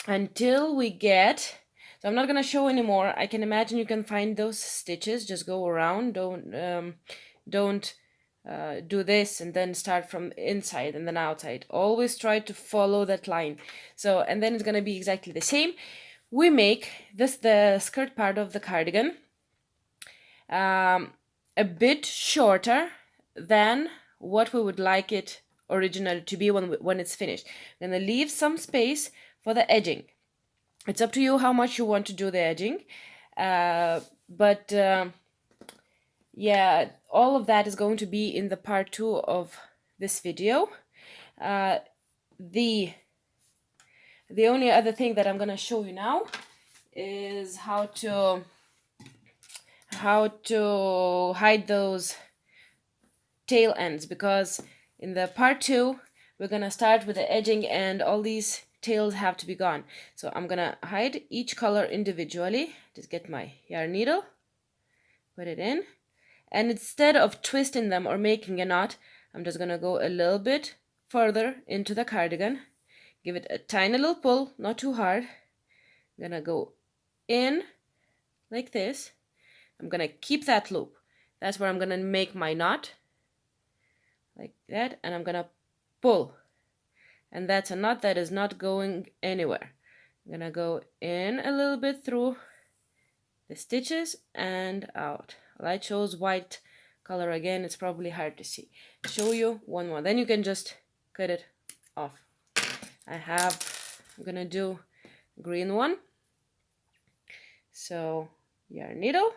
until we get, so I'm not gonna show anymore. I can imagine you can find those stitches, just go around, don't do this and then start from inside and then outside. Always try to follow that line. So, and then it's gonna be exactly the same. We make this, the skirt part of the cardigan, a bit shorter than what we would like it originally to be when it's finished. I'm gonna leave some space for the edging. It's up to you how much you want to do the edging, but yeah, all of that is going to be in the part 2 of this video. The only other thing that I'm gonna show you now is how to hide those tail ends, because in the part 2 we're gonna start with the edging and all these tails have to be gone. So I'm gonna hide each color individually. Just get my yarn needle, put it in, and instead of twisting them or making a knot, I'm just gonna go a little bit further into the cardigan, give it a tiny little pull, not too hard. I'm gonna go in like this. I'm gonna keep that loop. That's where I'm gonna make my knot, like that, and I'm gonna pull, and that's a knot that is not going anywhere. I'm gonna go in a little bit through the stitches and out. Well, I chose white color again, it's probably hard to see. Show you one more, then you can just cut it off. I'm gonna do green one. So yarn needle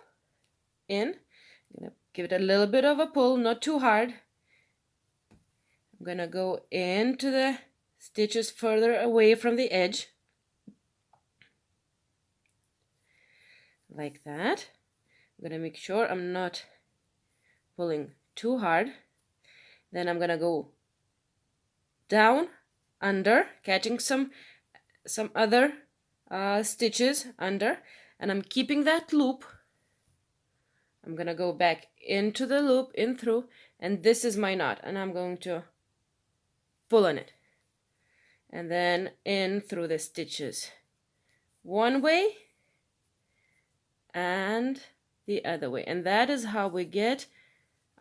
in, I'm gonna give it a little bit of a pull, not too hard. I'm gonna go into the stitches further away from the edge, like that. I'm gonna make sure I'm not pulling too hard. Then I'm gonna go down, under, catching some other stitches under, and I'm keeping that loop. I'm gonna go back into the loop, in through, and this is my knot, and I'm going to pull on it, and then in through the stitches one way and the other way, and that is how we get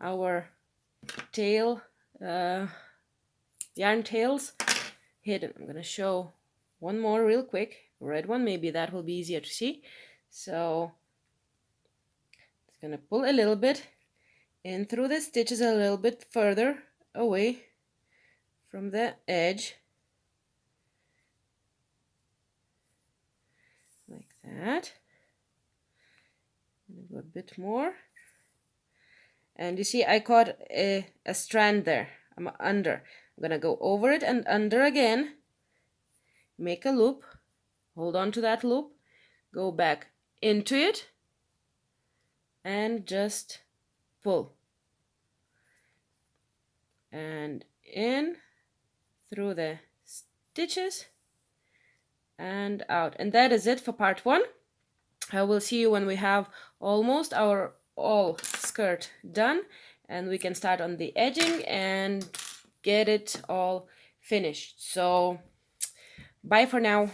our tail, yarn tails hidden. I'm gonna show one more real quick, red one, maybe that will be easier to see. So it's gonna pull a little bit in through the stitches, a little bit further away from the edge, like that, and go a bit more, and you see I caught a strand there. I'm under. I'm gonna go over it and under again, make a loop, hold on to that loop, go back into it, and just pull, and in through the stitches and out. And that is it for part 1. I will see you when we have almost our all skirt done, and we can start on the edging and get it all finished. So bye for now.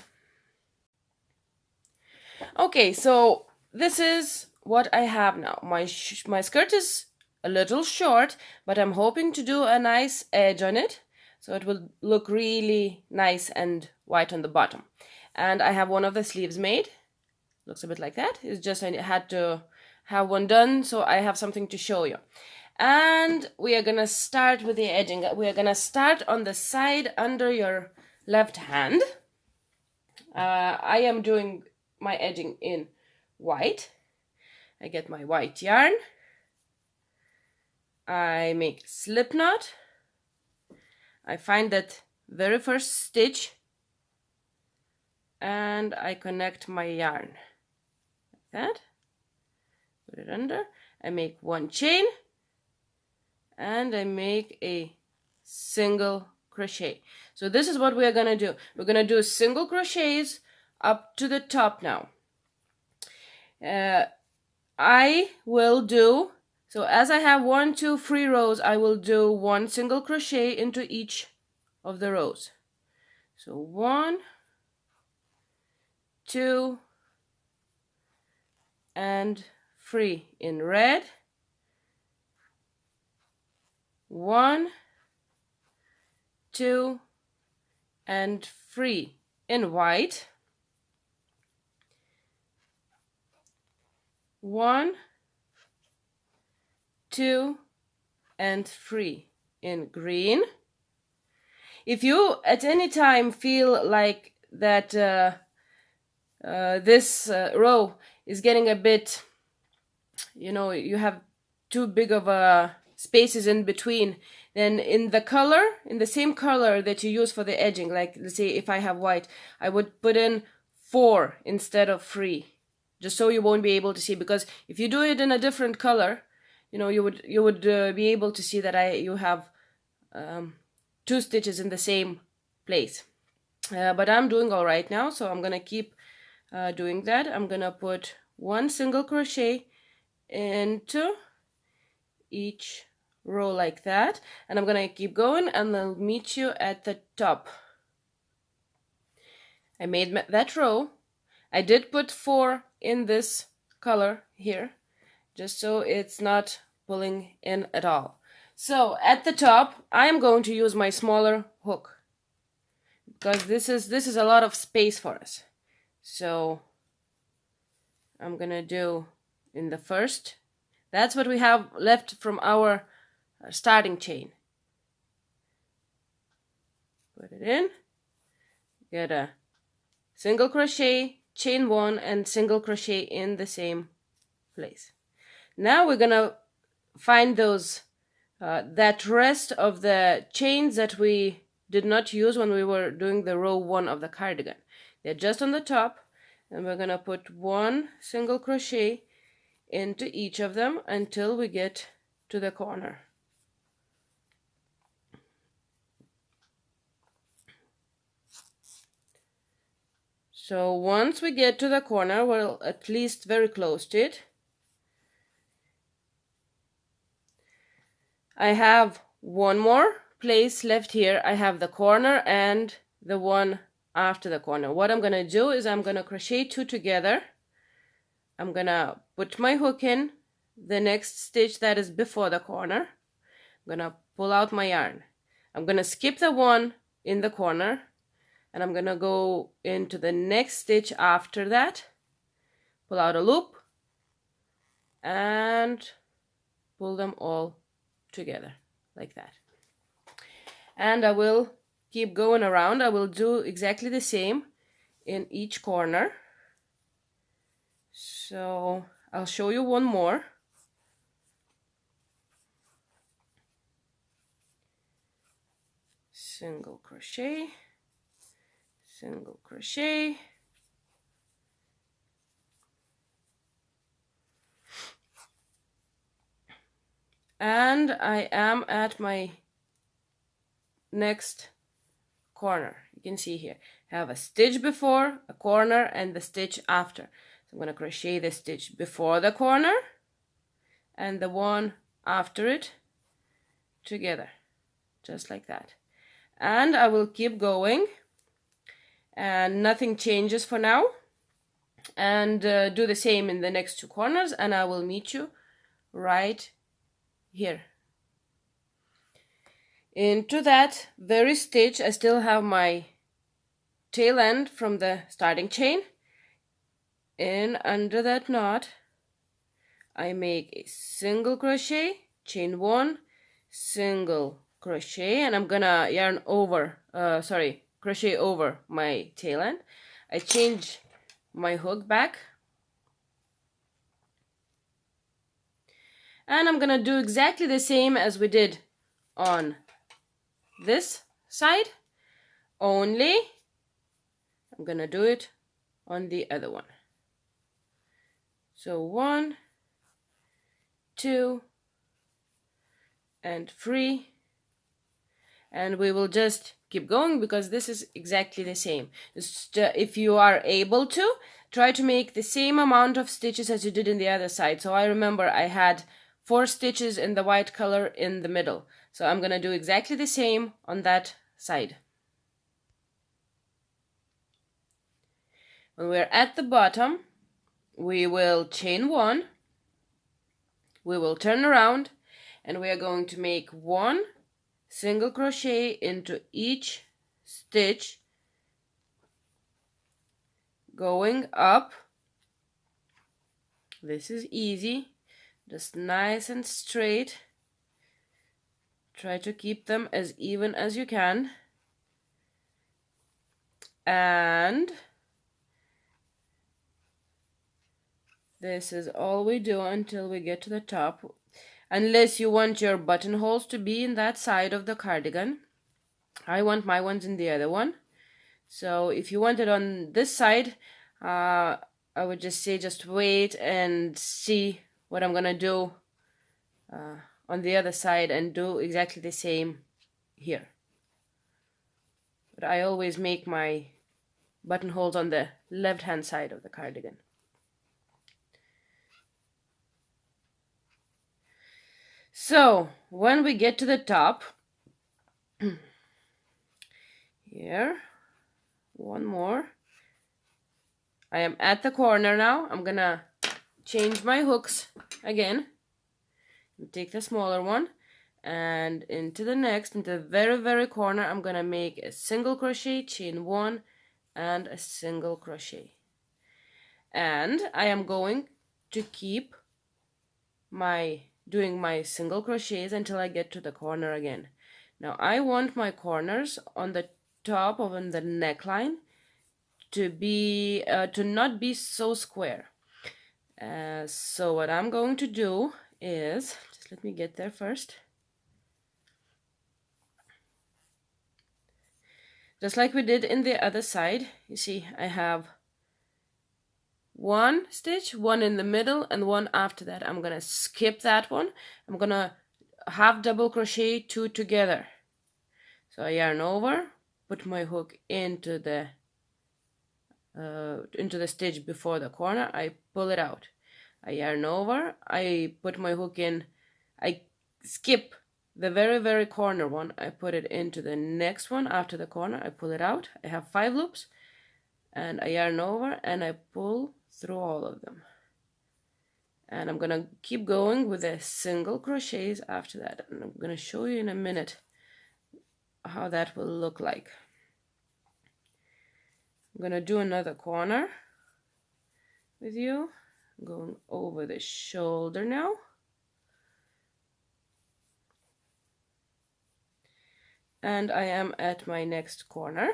Okay, so this is what I have now. My skirt is a little short, but I'm hoping to do a nice edge on it, so it will look really nice and white on the bottom. And I have one of the sleeves made. Looks a bit like that. It's just I had to have one done, so I have something to show you. And we are gonna start with the edging. We are gonna start on the side under your left hand. I am doing my edging in white. I get my white yarn. I make a slip knot. I find that very first stitch, and I connect my yarn like that. Put it under. I make one chain, and I make a single crochet. So this is what we are gonna do. We're gonna do single crochets up to the top now. I will do, so as I have 1, 2, 3 rows, I will do 1 single crochet into each of the rows. So 1, 2, and 3 in red, 1, 2, and 3 in white, 1, 2, and 3 in green. If you at any time feel like that this row is getting a bit, you have too big of spaces in between, then in the same color that you use for the edging, like let's say if I have white, I would put in 4 instead of 3, just so you won't be able to see, because if you do it in a different color, you would be able to see that you have 2 stitches in the same place. But I'm doing all right now, so I'm gonna keep doing that. I'm gonna put 1 single crochet into each row like that, and I'm gonna keep going, and I'll meet you at the top. I made that row. I did put 4 in this color here, just so it's not pulling in at all. So at the top, I'm going to use my smaller hook, because this is a lot of space for us. So I'm gonna do in the first, that's what we have left from our starting chain. Put it in, get a single crochet, chain 1, and single crochet in the same place. Now we're gonna find those that rest of the chains that we did not use when we were doing the row 1 of the cardigan. They're just on the top, and we're gonna put 1 single crochet into each of them until we get to the corner. So once we get to the corner, well, at least very close to it, I have one more place left here. I have the corner and the one after the corner. What I'm going to do is I'm going to crochet 2 together. I'm going to put my hook in the next stitch that is before the corner. I'm going to pull out my yarn. I'm going to skip the one in the corner, and I'm going to go into the next stitch after that, pull out a loop, and pull them all together like that. And I will keep going around. I will do exactly the same in each corner. So I'll show you one more. Single crochet, single crochet, and I am at my next corner. You can see here I have a stitch before, a corner, and the stitch after. So I'm going to crochet the stitch before the corner and the one after it together, just like that. And I will keep going, and nothing changes for now, and do the same in the next 2 corners, and I will meet you right here. Into that very stitch, I still have my tail end from the starting chain. In under that knot, I make a single crochet, chain 1, single crochet, and I'm gonna crochet over my tail end. I change my hook back, and I'm gonna do exactly the same as we did on this side, only I'm gonna do it on the other one. So 1, 2, and 3, and we will just keep going because this is exactly the same. Just, if you are able to, try to make the same amount of stitches as you did in the other side. So I remember I had 4 stitches in the white color in the middle. So I'm gonna do exactly the same on that side. When we're at the bottom, we will chain 1, we will turn around, and we are going to make 1 single crochet into each stitch going up. This is easy, just nice and straight. Try to keep them as even as you can, and this is all we do until we get to the top, unless you want your buttonholes to be in that side of the cardigan. I want my ones in the other one. So if you want it on this side, I would just say just wait and see what I'm gonna do on the other side and do exactly the same here. But I always make my buttonholes on the left hand side of the cardigan. So when we get to the top, here, one more. I am at the corner now. I'm gonna change my hooks again. Take the smaller one, and into the very, very corner, I'm gonna make a single crochet, chain 1, and a single crochet. And I am going to keep doing my single crochets until I get to the corner again. Now I want my corners on the top of the neckline to not be so square. So what I'm going to do is, just let me get there first. Just like we did in the other side, you see I have 1 stitch, 1 in the middle, and 1 after that. I'm gonna skip that one. I'm gonna half double crochet 2 together. So I yarn over, put my hook into the stitch before the corner, I pull it out. I yarn over, I put my hook in, I skip the very corner one, I put it into the next one after the corner. I pull it out. I have 5 loops, and I yarn over and I pull through all of them. And I'm gonna keep going with the single crochets after that, and I'm gonna show you in a minute how that will look like. I'm gonna do another corner with you. I'm going over the shoulder now. And I am at my next corner.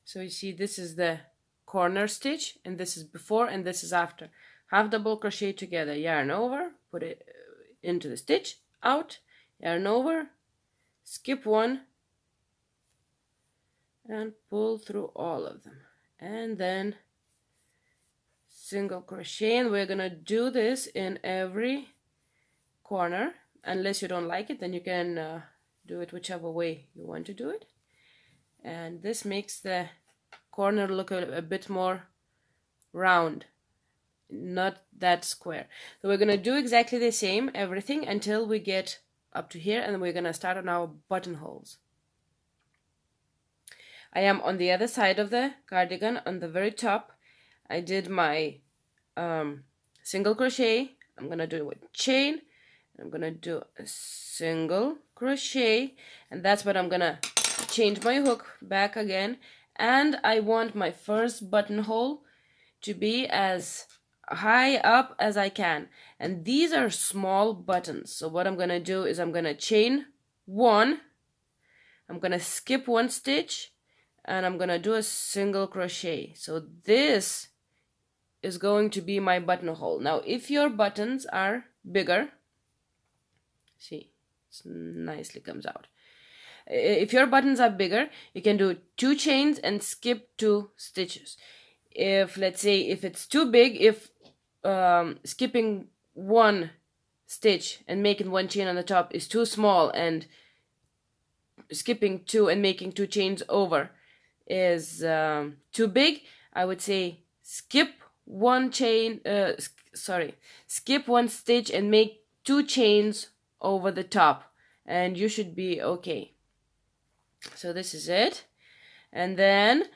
So you see, this is the corner stitch, and this is before and this is after. Half double crochet together, yarn over, put it into the stitch, out, yarn over, skip one, and pull through all of them, and then single crochet. And we're gonna do this in every corner. Unless you don't like it, then you can do it whichever way you want to do it. And this makes the corner look a bit more round, not that square. So we're gonna do exactly the same, everything, until we get up to here, and we're gonna start on our buttonholes. I am on the other side of the cardigan, on the very top. I did my single crochet. I'm gonna do a chain. I'm gonna do a single crochet, and that's what I'm gonna change my hook back again. And I want my first buttonhole to be as high up as I can, and these are small buttons. So what I'm gonna do is I'm gonna chain one, I'm gonna skip one stitch, and I'm gonna do a single crochet. So this is going to be my buttonhole. Now if your buttons are bigger, see, it nicely comes out. If your buttons are bigger, you can do 2 chains and skip 2 stitches. If, let's say, if it's too big, if skipping 1 stitch and making 1 chain on the top is too small, and skipping 2 and making 2 chains over is too big, I would say skip 1 chain, skip 1 stitch and make 2 chains over the top, and you should be okay. So this is it. And then,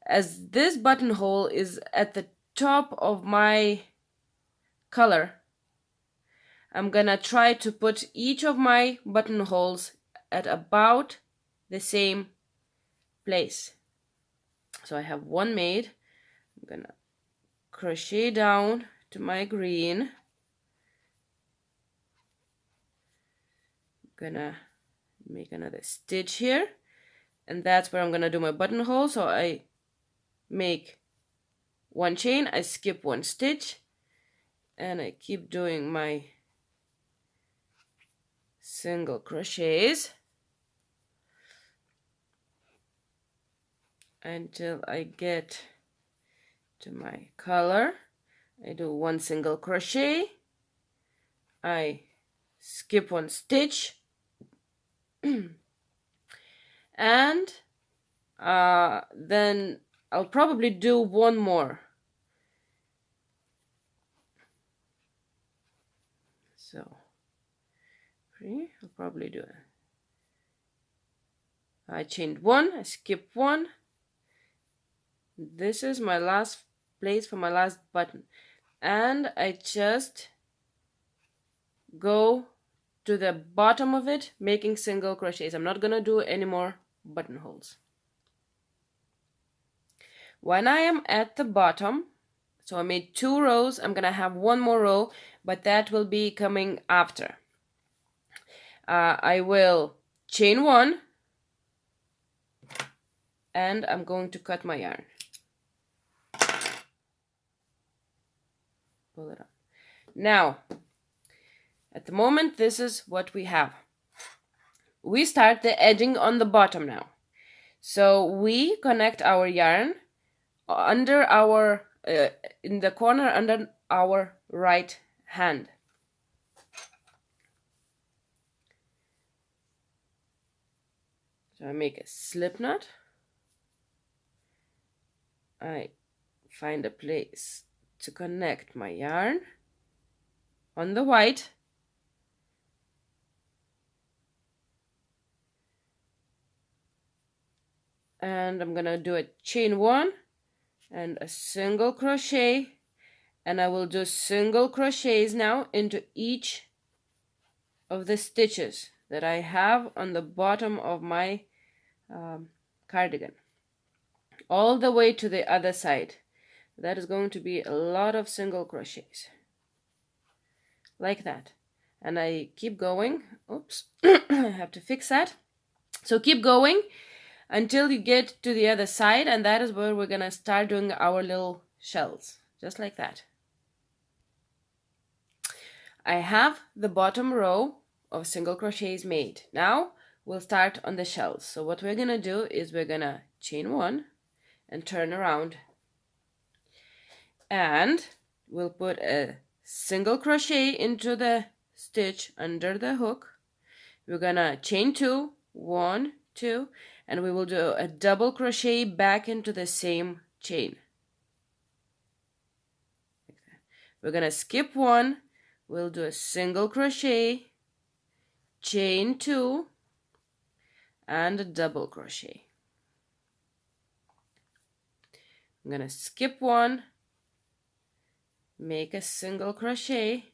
as this buttonhole is at the top of my color, I'm gonna try to put each of my buttonholes at about the same place. So I have one made. I'm gonna crochet down to my green. I'm gonna make another stitch here, and that's where I'm gonna do my buttonhole. So I make 1 chain, I skip 1 stitch, and I keep doing my single crochets until I get to my color. I do 1 single crochet, I skip 1 stitch, and then I'll probably do 1 more. So I'll probably do it. I chained 1, I skipped 1. This is my last place for my last button, and I just go to the bottom of it, making single crochets. I'm not gonna do any more buttonholes. When I am at the bottom, so I made 2 rows, I'm gonna have 1 more row, but that will be coming after. I will chain 1, and I'm going to cut my yarn. Pull it up. Now, at the moment, this is what we have. We start the edging on the bottom now. So we connect our yarn under our, in the corner under our right hand. So I make a slip knot. I find a place to connect my yarn on the white, and I'm gonna do a chain 1 and a single crochet, and I will do single crochets now into each of the stitches that I have on the bottom of my cardigan, all the way to the other side. That is going to be a lot of single crochets, like that. And I keep going. Oops, I have to fix that. So keep going until you get to the other side, and that is where we're gonna start doing our little shells, just like that. I have the bottom row of single crochets made. Now we'll start on the shells. So what we're gonna do is we're gonna chain 1 and turn around, and we'll put a single crochet into the stitch under the hook. We're gonna chain 2, 1, 2, and we will do a double crochet back into the same chain. We're gonna skip 1, we'll do a single crochet, chain 2, and a double crochet. I'm gonna skip 1, make a single crochet,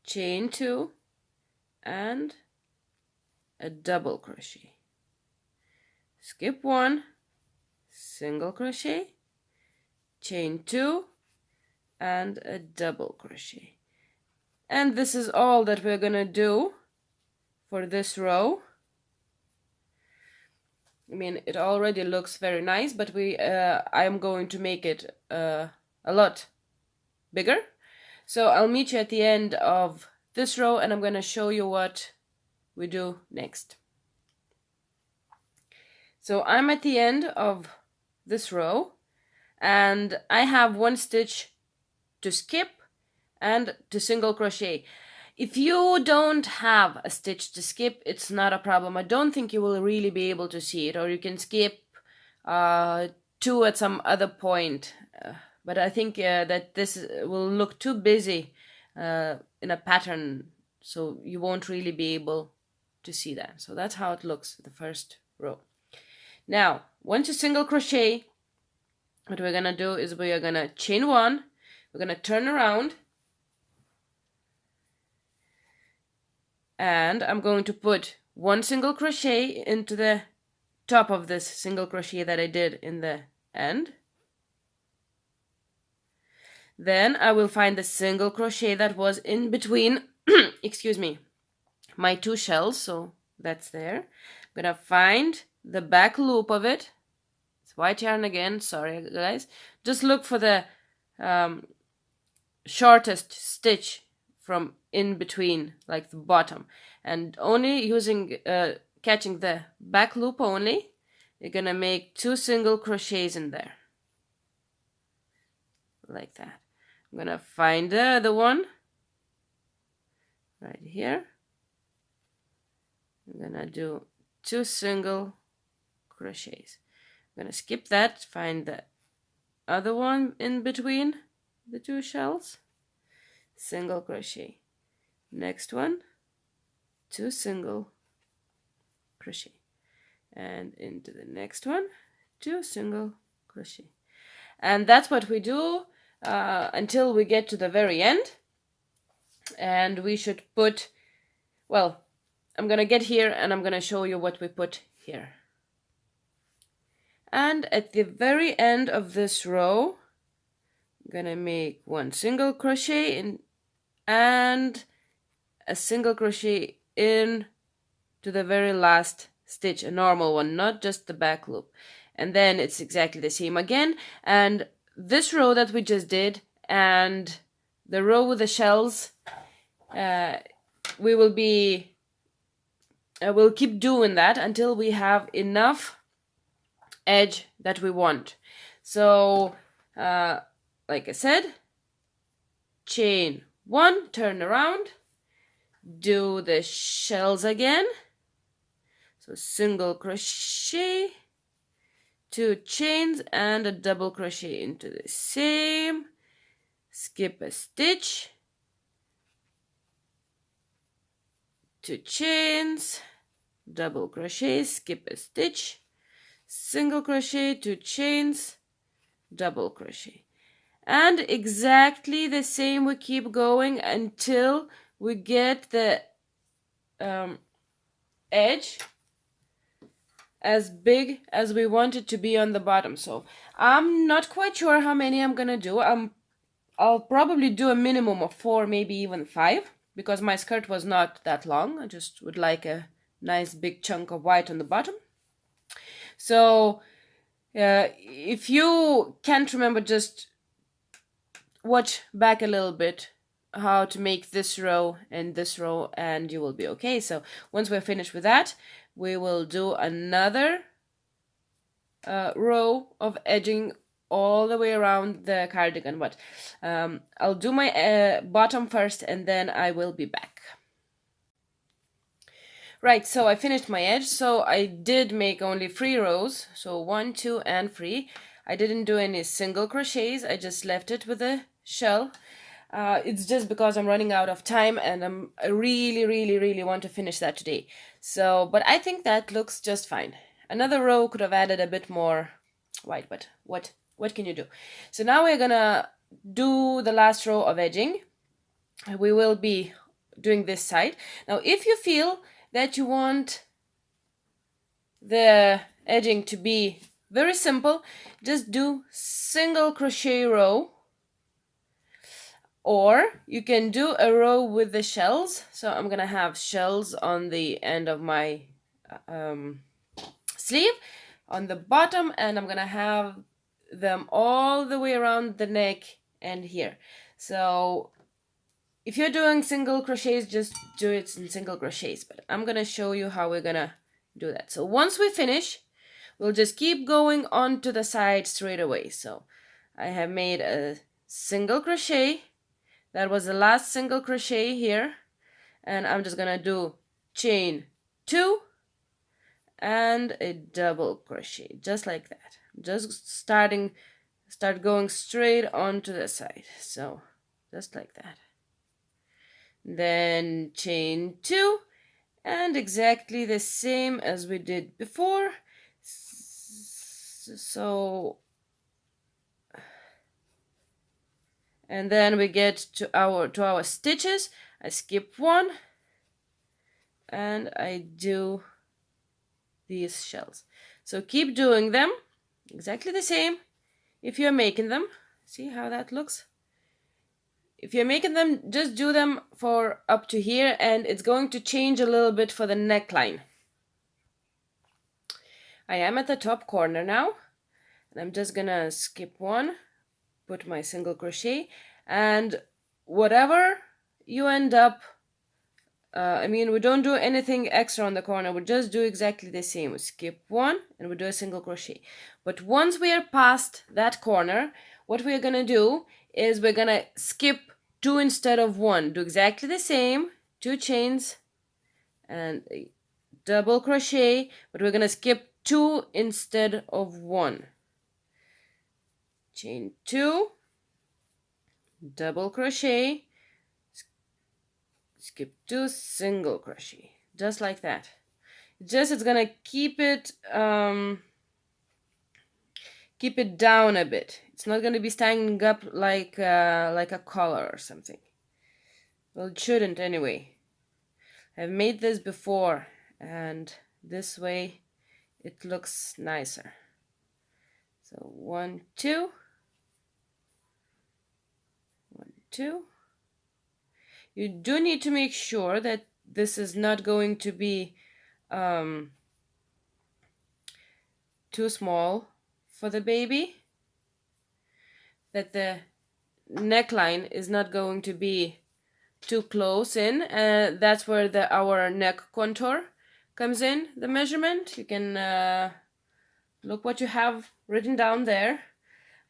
chain 2, and a double crochet. Skip 1, single crochet, chain 2, and a double crochet. And this is all that we're gonna do for this row. I mean, it already looks very nice, but I'm going to make it a lot bigger. So I'll meet you at the end of this row, and I'm going to show you what we do next. So I'm at the end of this row, and I have 1 stitch to skip and to single crochet. If you don't have a stitch to skip, it's not a problem. I don't think you will really be able to see it, or you can skip 2 at some other point. But I think that this will look too busy in a pattern, so you won't really be able to see that. So that's how it looks, the first row. Now, once you single crochet, what we're gonna do is we are gonna chain 1, we're gonna turn around, and I'm going to put 1 single crochet into the top of this single crochet that I did in the end. Then I will find the single crochet that was in between excuse me, my 2 shells, so that's there. I'm gonna find the back loop of it. It's white yarn again, sorry guys. Just look for the shortest stitch from in between, like the bottom, and only using catching the back loop only, you're gonna make 2 single crochets in there, like that. I'm gonna find the other one right here. I'm gonna do 2 single crochets. I'm gonna skip that, find the other one in between the 2 shells, single crochet. Next one, 2 single crochet, and into the next one, 2 single crochet. And that's what we do until we get to the very end. And we should put, well, I'm gonna get here and I'm gonna show you what we put here. And at the very end of this row, I'm gonna make 1 single crochet in and a single crochet in to the very last stitch, a normal one, not just the back loop. And then it's exactly the same again. And this row that we just did and the row with the shells, we'll keep doing that until we have enough edge that we want. So like I said, chain 1, turn around, do the shells again. So single crochet, 2 chains, and a double crochet into the same, skip a stitch, 2 chains, double crochet, skip a stitch, single crochet, 2 chains, double crochet. And exactly the same we keep going until we get the edge as big as we want it to be on the bottom. So I'm not quite sure how many I'm gonna do. I'll probably do a minimum of 4, maybe even 5, because my skirt was not that long. I just would like a nice big chunk of white on the bottom. So if you can't remember, just watch back a little bit how to make this row and you will be okay. So once we're finished with that, we will do another row of edging all the way around the cardigan, but I'll do my bottom first and then I will be back. Right, so I finished my edge. So I did make only 3 rows, so 1, 2 and 3. I didn't do any single crochets, I just left it with a shell. It's just because I'm running out of time and I really want to finish that today. So, but I think that looks just fine. Another row could have added a bit more white, but what can you do? So now we're gonna do the last row of edging. We will be doing this side. Now, if you feel that you want the edging to be very simple, just do single crochet row, or you can do a row with the shells. So I'm gonna have shells on the end of my sleeve on the bottom, and I'm gonna have them all the way around the neck and here. So if you're doing single crochets, just do it in single crochets, but I'm gonna show you how we're gonna do that. So once we finish, we'll just keep going on to the side straight away. So I have made a single crochet. That was the last single crochet here, and I'm just gonna do chain 2 and a double crochet, just like that. Just start going straight onto the side. So just like that. Then chain 2 and exactly the same as we did before. So, and then we get to our stitches. I skip 1 and I do these shells. So keep doing them exactly the same if you're making them. See how that looks? If you're making them, just do them for up to here, and it's going to change a little bit for the neckline. I am at the top corner now, and I'm just gonna skip 1, put my single crochet, and whatever you end up, we don't do anything extra on the corner, we just do exactly the same. We skip 1 and we do a single crochet. But once we are past that corner, what we're gonna do is we're gonna skip 2 instead of 1. Do exactly the same, 2 chains and a double crochet, but we're gonna skip 2 instead of 1. Chain 2, double crochet, skip 2, single crochet, just like that. It's gonna keep it down a bit. It's not gonna be standing up like a collar or something. Well, it shouldn't anyway. I've made this before, and this way it looks nicer. So 1, 2, 1, 2. You do need to make sure that this is not going to be too small for the baby, that the neckline is not going to be too close in. That's where our neck contour comes in, the measurement. You can look what you have written down there,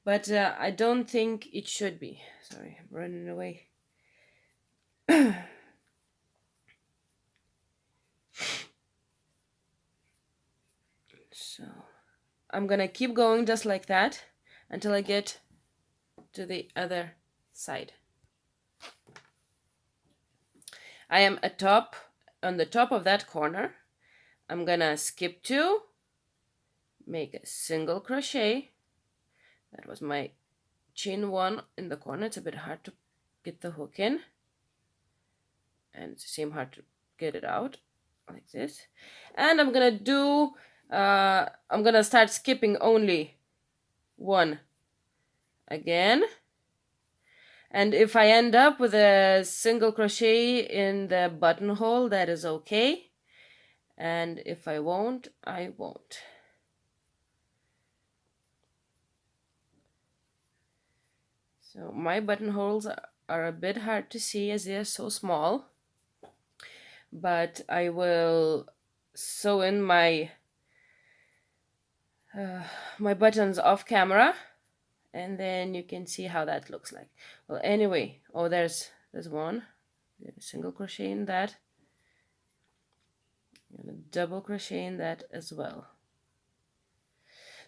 but I don't think it should be. Sorry, I'm running away. So I'm gonna keep going just like that until I get to the other side. I am on the top of that corner. I'm gonna skip 2, make a single crochet. That was my chain 1 in the corner. It's a bit hard to get the hook in, and it's the same hard to get it out, like this. And I'm gonna start skipping only 1 again. And if I end up with a single crochet in the buttonhole, that is okay. And if I won't, I won't. So my buttonholes are a bit hard to see as they are so small, but I will sew in my my buttons off camera, and then you can see how that looks like. Well, anyway, oh, there's one. Single crochet in that. I'm gonna double crochet in that as well.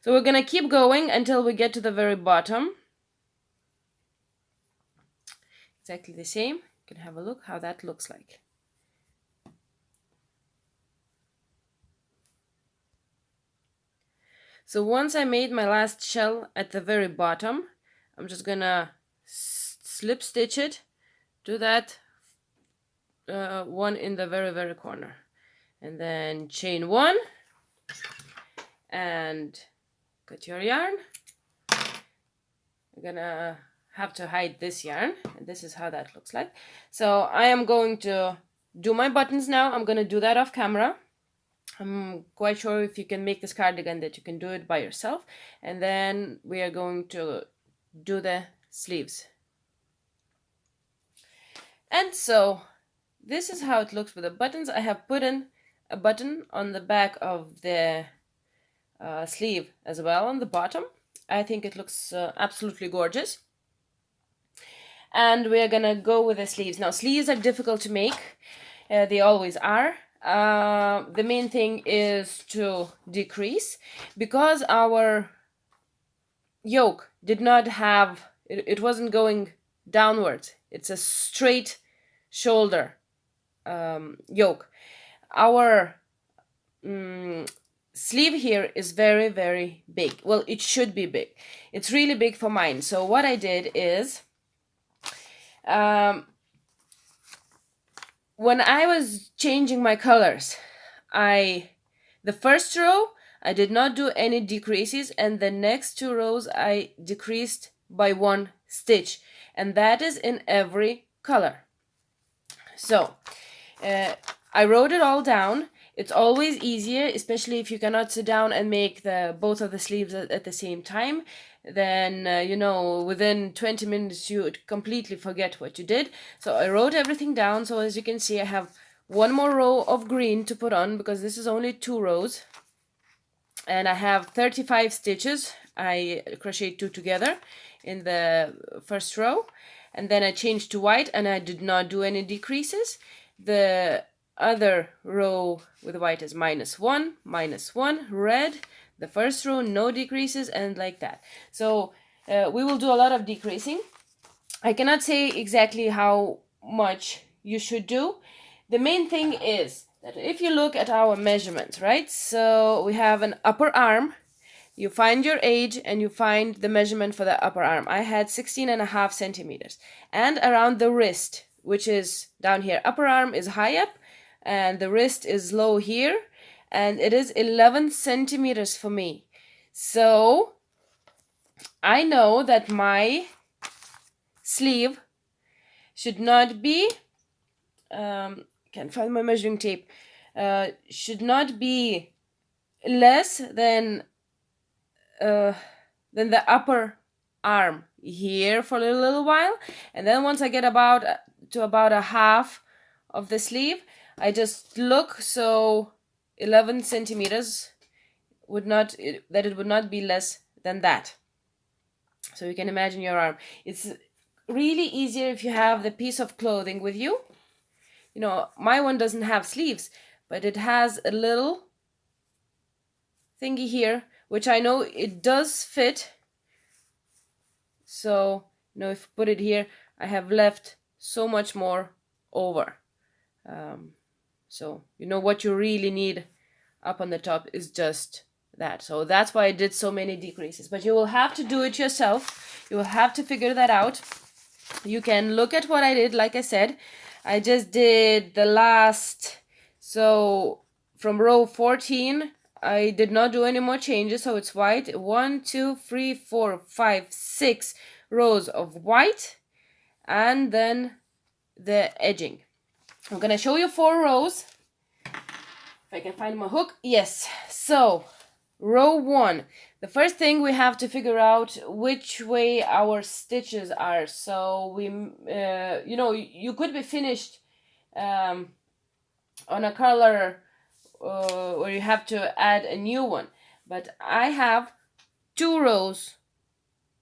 So we're gonna keep going until we get to the very bottom. Exactly the same. You can have a look how that looks like. So once I made my last shell at the very bottom, I'm just gonna slip stitch it to that one in the very corner, and then chain 1 and cut your yarn. I'm gonna have to hide this yarn, and this is how that looks like. So I am going to do my buttons now. I'm gonna do that off camera. I'm quite sure if you can make this cardigan that you can do it by yourself, and then we are going to do the sleeves. And so this is how it looks with the buttons. I have put in a button on the back of the sleeve as well on the bottom. I think it looks absolutely gorgeous. And we're gonna go with the sleeves. Now, sleeves are difficult to make. They always are. The main thing is to decrease, because our yoke did not have, it wasn't going downwards. It's a straight shoulder yoke. Our sleeve here is very big. Well, it should be big. It's really big for mine. So what I did is, when I was changing my colors, the first row I did not do any decreases, and the next 2 rows I decreased by 1 stitch, and that is in every color. So I wrote it all down. It's always easier, especially if you cannot sit down and make both of the sleeves at the same time. Then, within 20 minutes you would completely forget what you did. So I wrote everything down. So as you can see, I have 1 more row of green to put on, because this is only 2 rows. And I have 35 stitches. I crocheted 2 together in the first row. And then I changed to white, and I did not do any decreases. The other row with white is -1, red. The first row, no decreases, and like that. So we will do a lot of decreasing. I cannot say exactly how much you should do. The main thing is that if you look at our measurements, right? So we have an upper arm. You find your age and you find the measurement for the upper arm. I had 16.5 centimeters. And around the wrist, which is down here. Upper arm is high up and the wrist is low here. And it is 11 centimeters for me. So I know that my sleeve should not be, can't find my measuring tape, should not be less than the upper arm here for a little while, and then once I get about a half of the sleeve, I just look, so 11 centimeters would not, that it would not be less than that. So you can imagine your arm. It's really easier if you have the piece of clothing with you. You know, my one doesn't have sleeves, but it has a little thingy here, which I know it does fit. So, you know, if I put it here, I have left so much more over. So, you know, what you really need up on the top is just that. So that's why I did so many decreases, but you will have to do it yourself. You will have to figure that out. You can look at what I did. Like I said, I just did the last, so from row 14 I did not do any more changes, so it's white. 1 2 3 4 5 6 rows of white, and then the edging. I'm gonna show you 4 rows. If I can find my hook. Yes. So row 1, the first thing we have to figure out which way our stitches are. So we you could be finished on a color where you have to add a new one, but I have 2 rows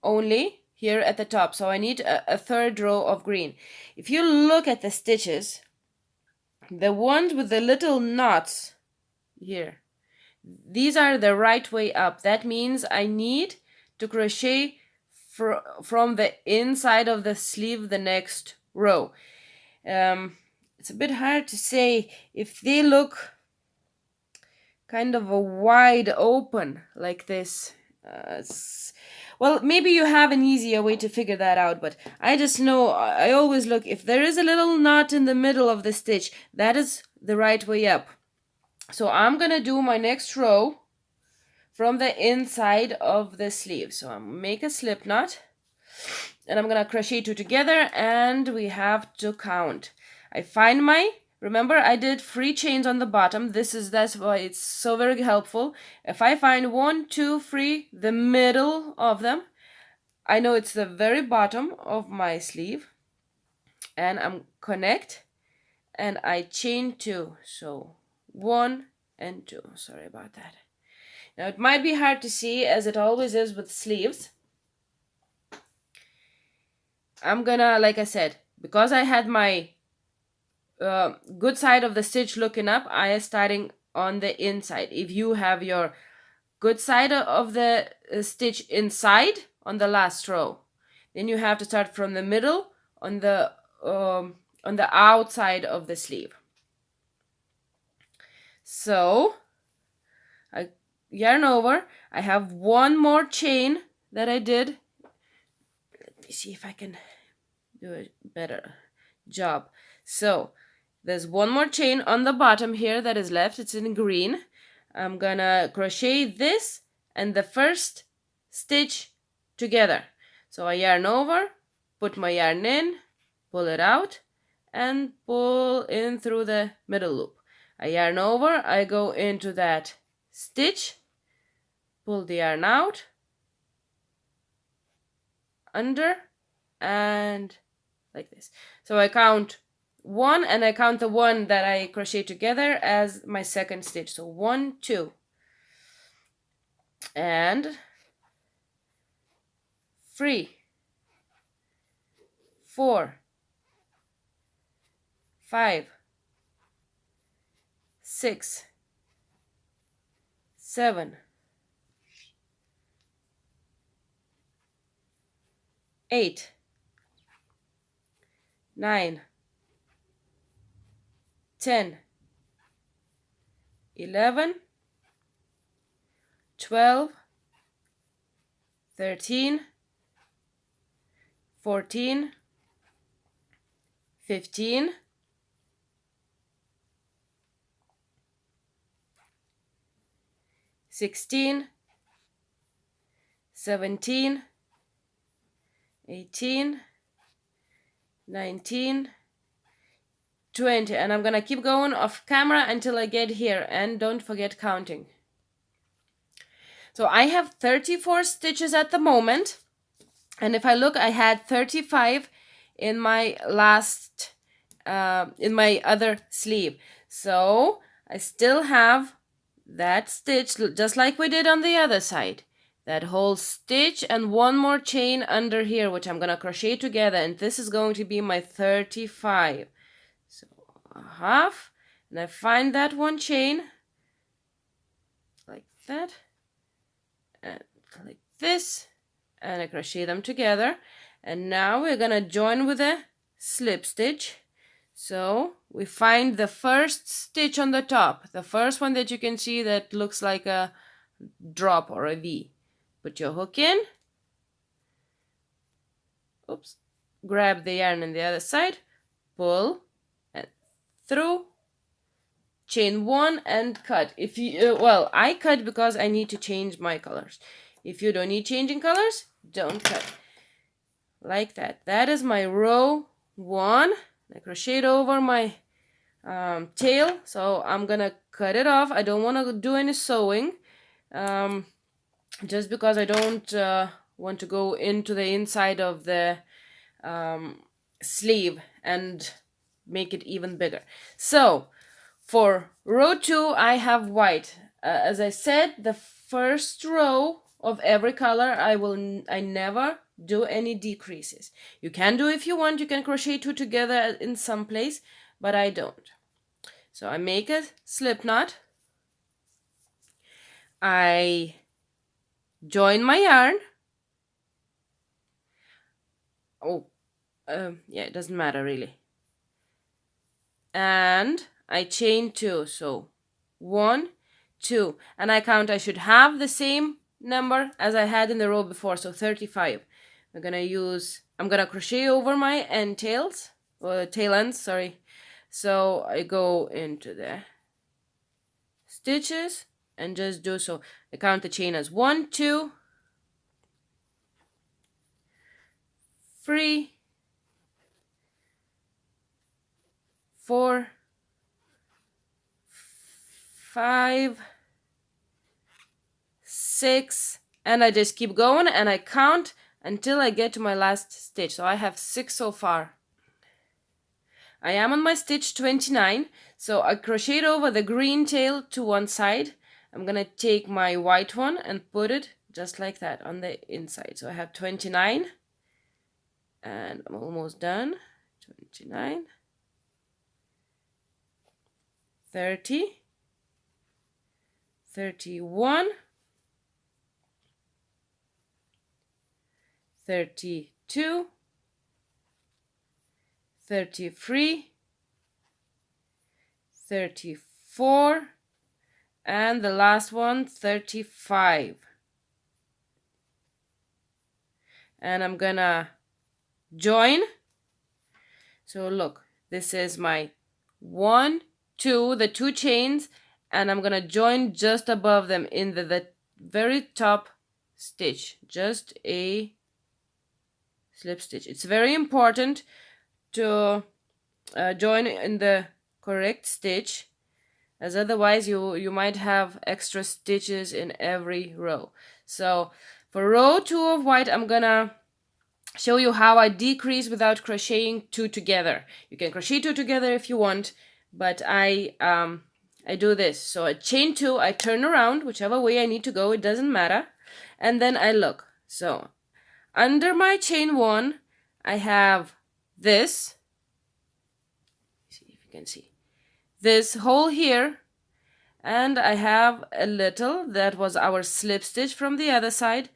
only here at the top, so I need a third row of green. If you look at the stitches, the ones with the little knots here, these are the right way up. That means I need to crochet from the inside of the sleeve the next row. It's a bit hard to say if they look kind of a wide open like this. Well, maybe you have an easier way to figure that out, but I just know I always look, if there is a little knot in the middle of the stitch, that is the right way up. So I'm gonna do my next row from the inside of the sleeve. So I'm make a slip knot, and I'm gonna crochet 2 together, and we have to count. I find my, remember I did 3 chains on the bottom. That's why it's so very helpful. If I find 1 2 3, the middle of them, I know it's the very bottom of my sleeve, and I'm connect, and I chain 2. So 1 and 2. Sorry about that. Now it might be hard to see, as it always is with sleeves. I'm gonna, like I said, because I had my good side of the stitch looking up, I am starting on the inside. If you have your good side of the stitch inside on the last row, then you have to start from the middle on the outside of the sleeve. So I yarn over. I have 1 more chain that I did. Let me see if I can do a better job. So there's 1 more chain on the bottom here that is left. It's in green. I'm gonna crochet this and the first stitch together. So I yarn over, put my yarn in, pull it out, and pull in through the middle loop. I yarn over, I go into that stitch, pull the yarn out, under, and like this. So I count 1, and I count the 1 that I crochet together as my second stitch. So 1 2, and 3 4 5 6 7 8 9 10 11 12 13 14 15 16 17 18 19 20, and I'm gonna keep going off camera until I get here, and don't forget counting. So I have 34 stitches at the moment, and if I look, I had 35 in my last in my other sleeve. So I still have that stitch just like we did on the other side, that whole stitch and 1 more chain under here, which I'm gonna crochet together, and this is going to be my 35. So a half, and I find that 1 chain like that, and like this, and I crochet them together, and now we're gonna join with a slip stitch. So we find the first stitch on the top, the first one that you can see that looks like a drop or a V. Put your hook in. Oops. Grab the yarn on the other side, pull and through, chain 1 and cut. If you well, I cut because I need to change my colors. If you don't need changing colors, don't cut. Like that. That is my row 1. I crocheted over my tail, so I'm gonna cut it off. I don't want to do any sewing, just because I don't want to go into the inside of the sleeve and make it even bigger. So for row 2 I have white. As I said, the first row of every color I never do any decreases. You can do if you want, you can crochet 2 together in some place, but I don't. So I make a slip knot, I join my yarn. Yeah, it doesn't matter really. And I chain 2, so 1, 2, and I count. I should have the same number as I had in the row before, so 35. I'm gonna crochet over my end tails, or tail ends, sorry. So I go into the stitches and just do so. I count the chain as 1, 2, 3, 4, 5, 6, and I just keep going and I count until I get to my last stitch. So I have 6 so far. I am on my stitch 29, so I crocheted over the green tail to one side. I'm gonna take my white one and put it just like that on the inside. So I have 29, and I'm almost done. 29, 30, 31, 32, 33, 34, and the last one, 35. And I'm gonna join. So look, this is my 1, 2, the 2 chains, and I'm gonna join just above them in the very top stitch, just a slip stitch. It's very important to join in the correct stitch, as otherwise you might have extra stitches in every row. So for row 2 of white, I'm gonna show you how I decrease without crocheting 2 together. You can crochet 2 together if you want, but I do this. So I chain 2, I turn around whichever way I need to go, it doesn't matter, and then I look. So under my chain 1 I have this, see if you can see this hole here, and I have a little, that was our slip stitch from the other side,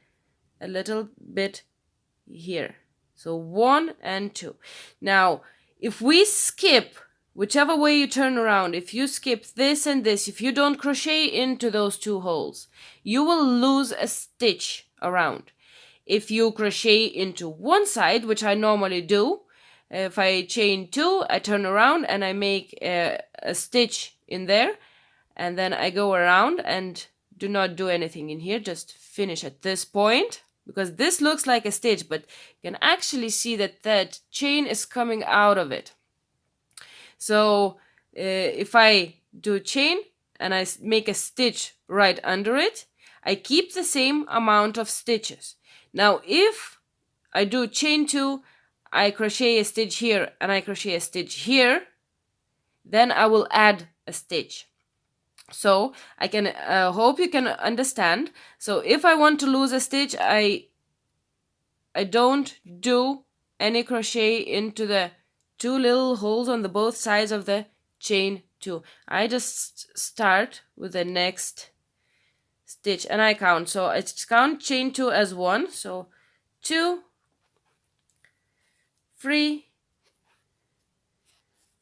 a little bit here. So 1 and 2. Now if we skip, whichever way you turn around, if you skip this and this, if you don't crochet into those 2 holes, you will lose a stitch around. If you crochet into one side, which I normally do, if I chain 2, I turn around and I make a stitch in there, and then I go around and do not do anything in here, just finish at this point, because this looks like a stitch, but you can actually see that that chain is coming out of it. So if I do chain and I make a stitch right under it, I keep the same amount of stitches. Now if I do chain 2, I crochet a stitch here and I crochet a stitch here, then I will add a stitch. So I can hope you can understand. So if I want to lose a stitch, I don't do any crochet into the 2 little holes on the both sides of the chain 2. I just start with the next stitch and I count. So I count chain 2 as 1. So 2, 3,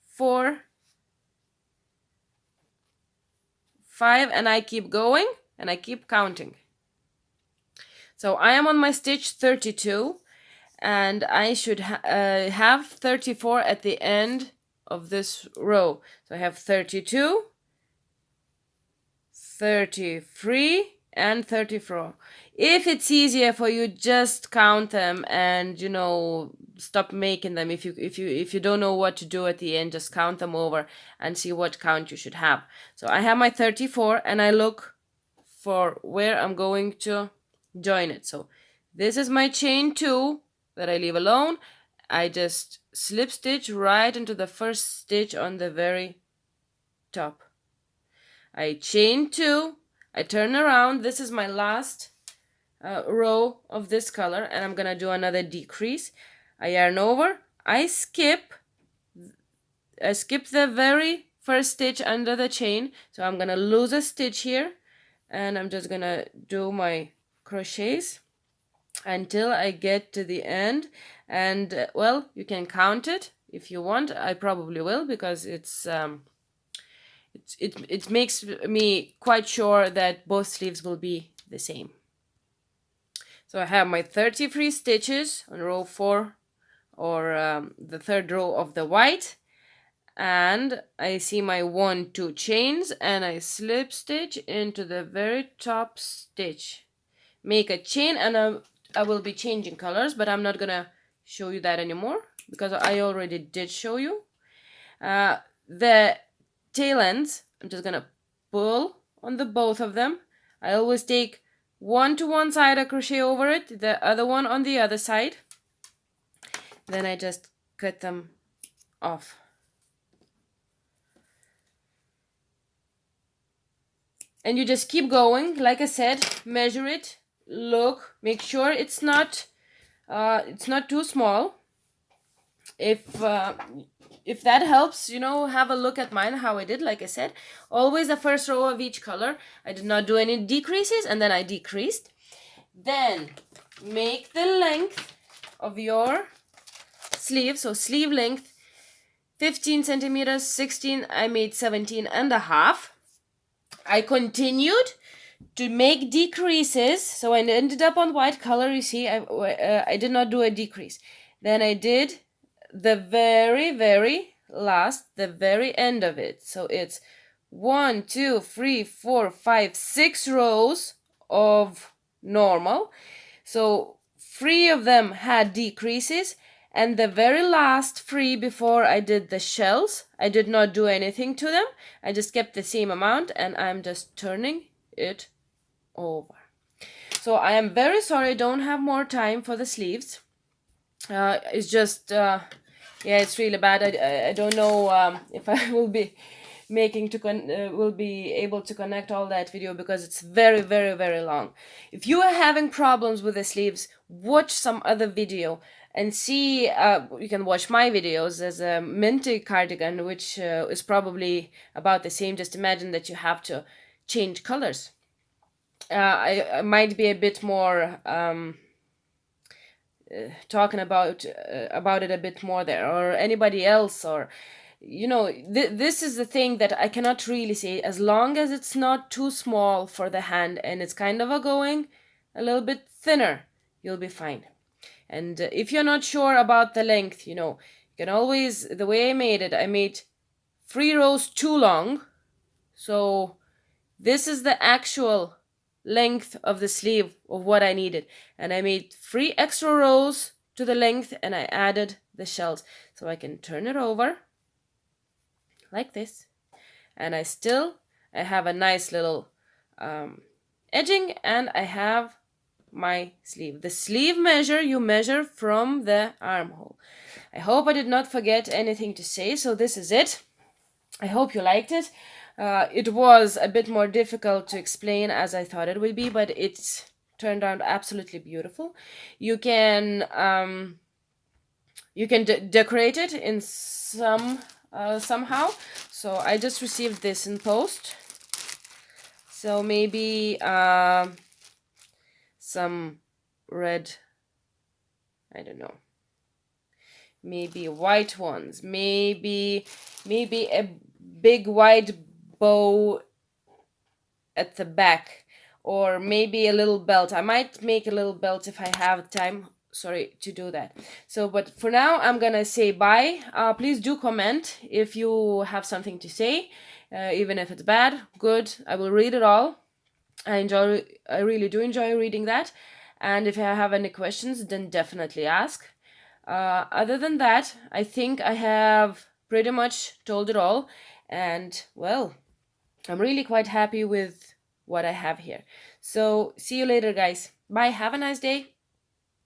4, 5, and I keep going and I keep counting. So I am on my stitch 32, and I should have 34 at the end of this row. So I have 32, 33, and 34. If it's easier for you, just count them and, you know, stop making them. If you don't know what to do at the end, just count them over and see what count you should have. So I have my 34, and I look for where I'm going to join it. So this is my chain 2 that I leave alone. I just slip stitch right into the first stitch on the very top. I chain 2, I turn around. This is my last row of this color, and I'm gonna do another decrease. I yarn over, I skip the very first stitch under the chain, so I'm gonna lose a stitch here, and I'm just gonna do my crochets until I get to the end. And well, you can count it if you want. I probably will, because it makes me quite sure that both sleeves will be the same. So I have my 33 stitches on row 4, or the third row of the white, and I see my 1, 2 chains, and I slip stitch into the very top stitch, make a chain, and I will be changing colors, but I'm not gonna show you that anymore because I already did show you. The tail ends, I'm just gonna pull on the both of them. I always take one to one side, I crochet over it, the other one on the other side. Then I just cut them off. And you just keep going. Like I said, measure it, look, make sure it's not too small. If that helps, you know, have a look at mine, how I did. Like I said, always the first row of each color. I did not do any decreases, and then I decreased. Then make the length of your sleeve. So sleeve length 15 centimeters, 16, I made 17 and a half. I continued to make decreases, so I ended up on white color. You see, I did not do a decrease. Then I did the very, very last, the very end of it. So it's 1, 2, 3, 4, 5, 6 rows of normal. So 3 of them had decreases, and the very last 3 before I did the shells, I did not do anything to them. I just kept the same amount, and I'm just turning it over. So I am very sorry I don't have more time for the sleeves. It's just yeah, it's really bad. I don't know if I will be will be able to connect all that video, because it's very, very, very long. If you are having problems with the sleeves, watch some other video and see. You can watch my videos. There's a minty cardigan, which is probably about the same. Just imagine that you have to change colors. I might be a bit more talking about it a bit more there, or anybody else, or you know, this is the thing that I cannot really say. As long as it's not too small for the hand and it's kind of going a little bit thinner, you'll be fine. And if you're not sure about the length, you know, you can always, the way I made 3 rows too long. So this is the actual length of the sleeve of what I needed, and I made 3 extra rows to the length, and I added the shells. So I can turn it over like this, and I have a nice little edging, and I have my sleeve. The sleeve measure, you measure from the armhole. I hope I did not forget anything to say. So this is it. I hope you liked it. It was a bit more difficult to explain as I thought it would be, but it's turned out absolutely beautiful. You can decorate it in somehow. So I just received this in post. So maybe some red, I don't know, maybe white ones, maybe a big white bow at the back, or maybe a little belt. I might make a little belt if I have time, sorry, to do that. So but for now I'm gonna say bye. Please do comment if you have something to say, even if it's bad, good. I will read it all. I really do enjoy reading that. And if I have any questions, then definitely ask. Other than that, I think I have pretty much told it all. And well, I'm really quite happy with what I have here. So see you later, guys. Bye. Have a nice day.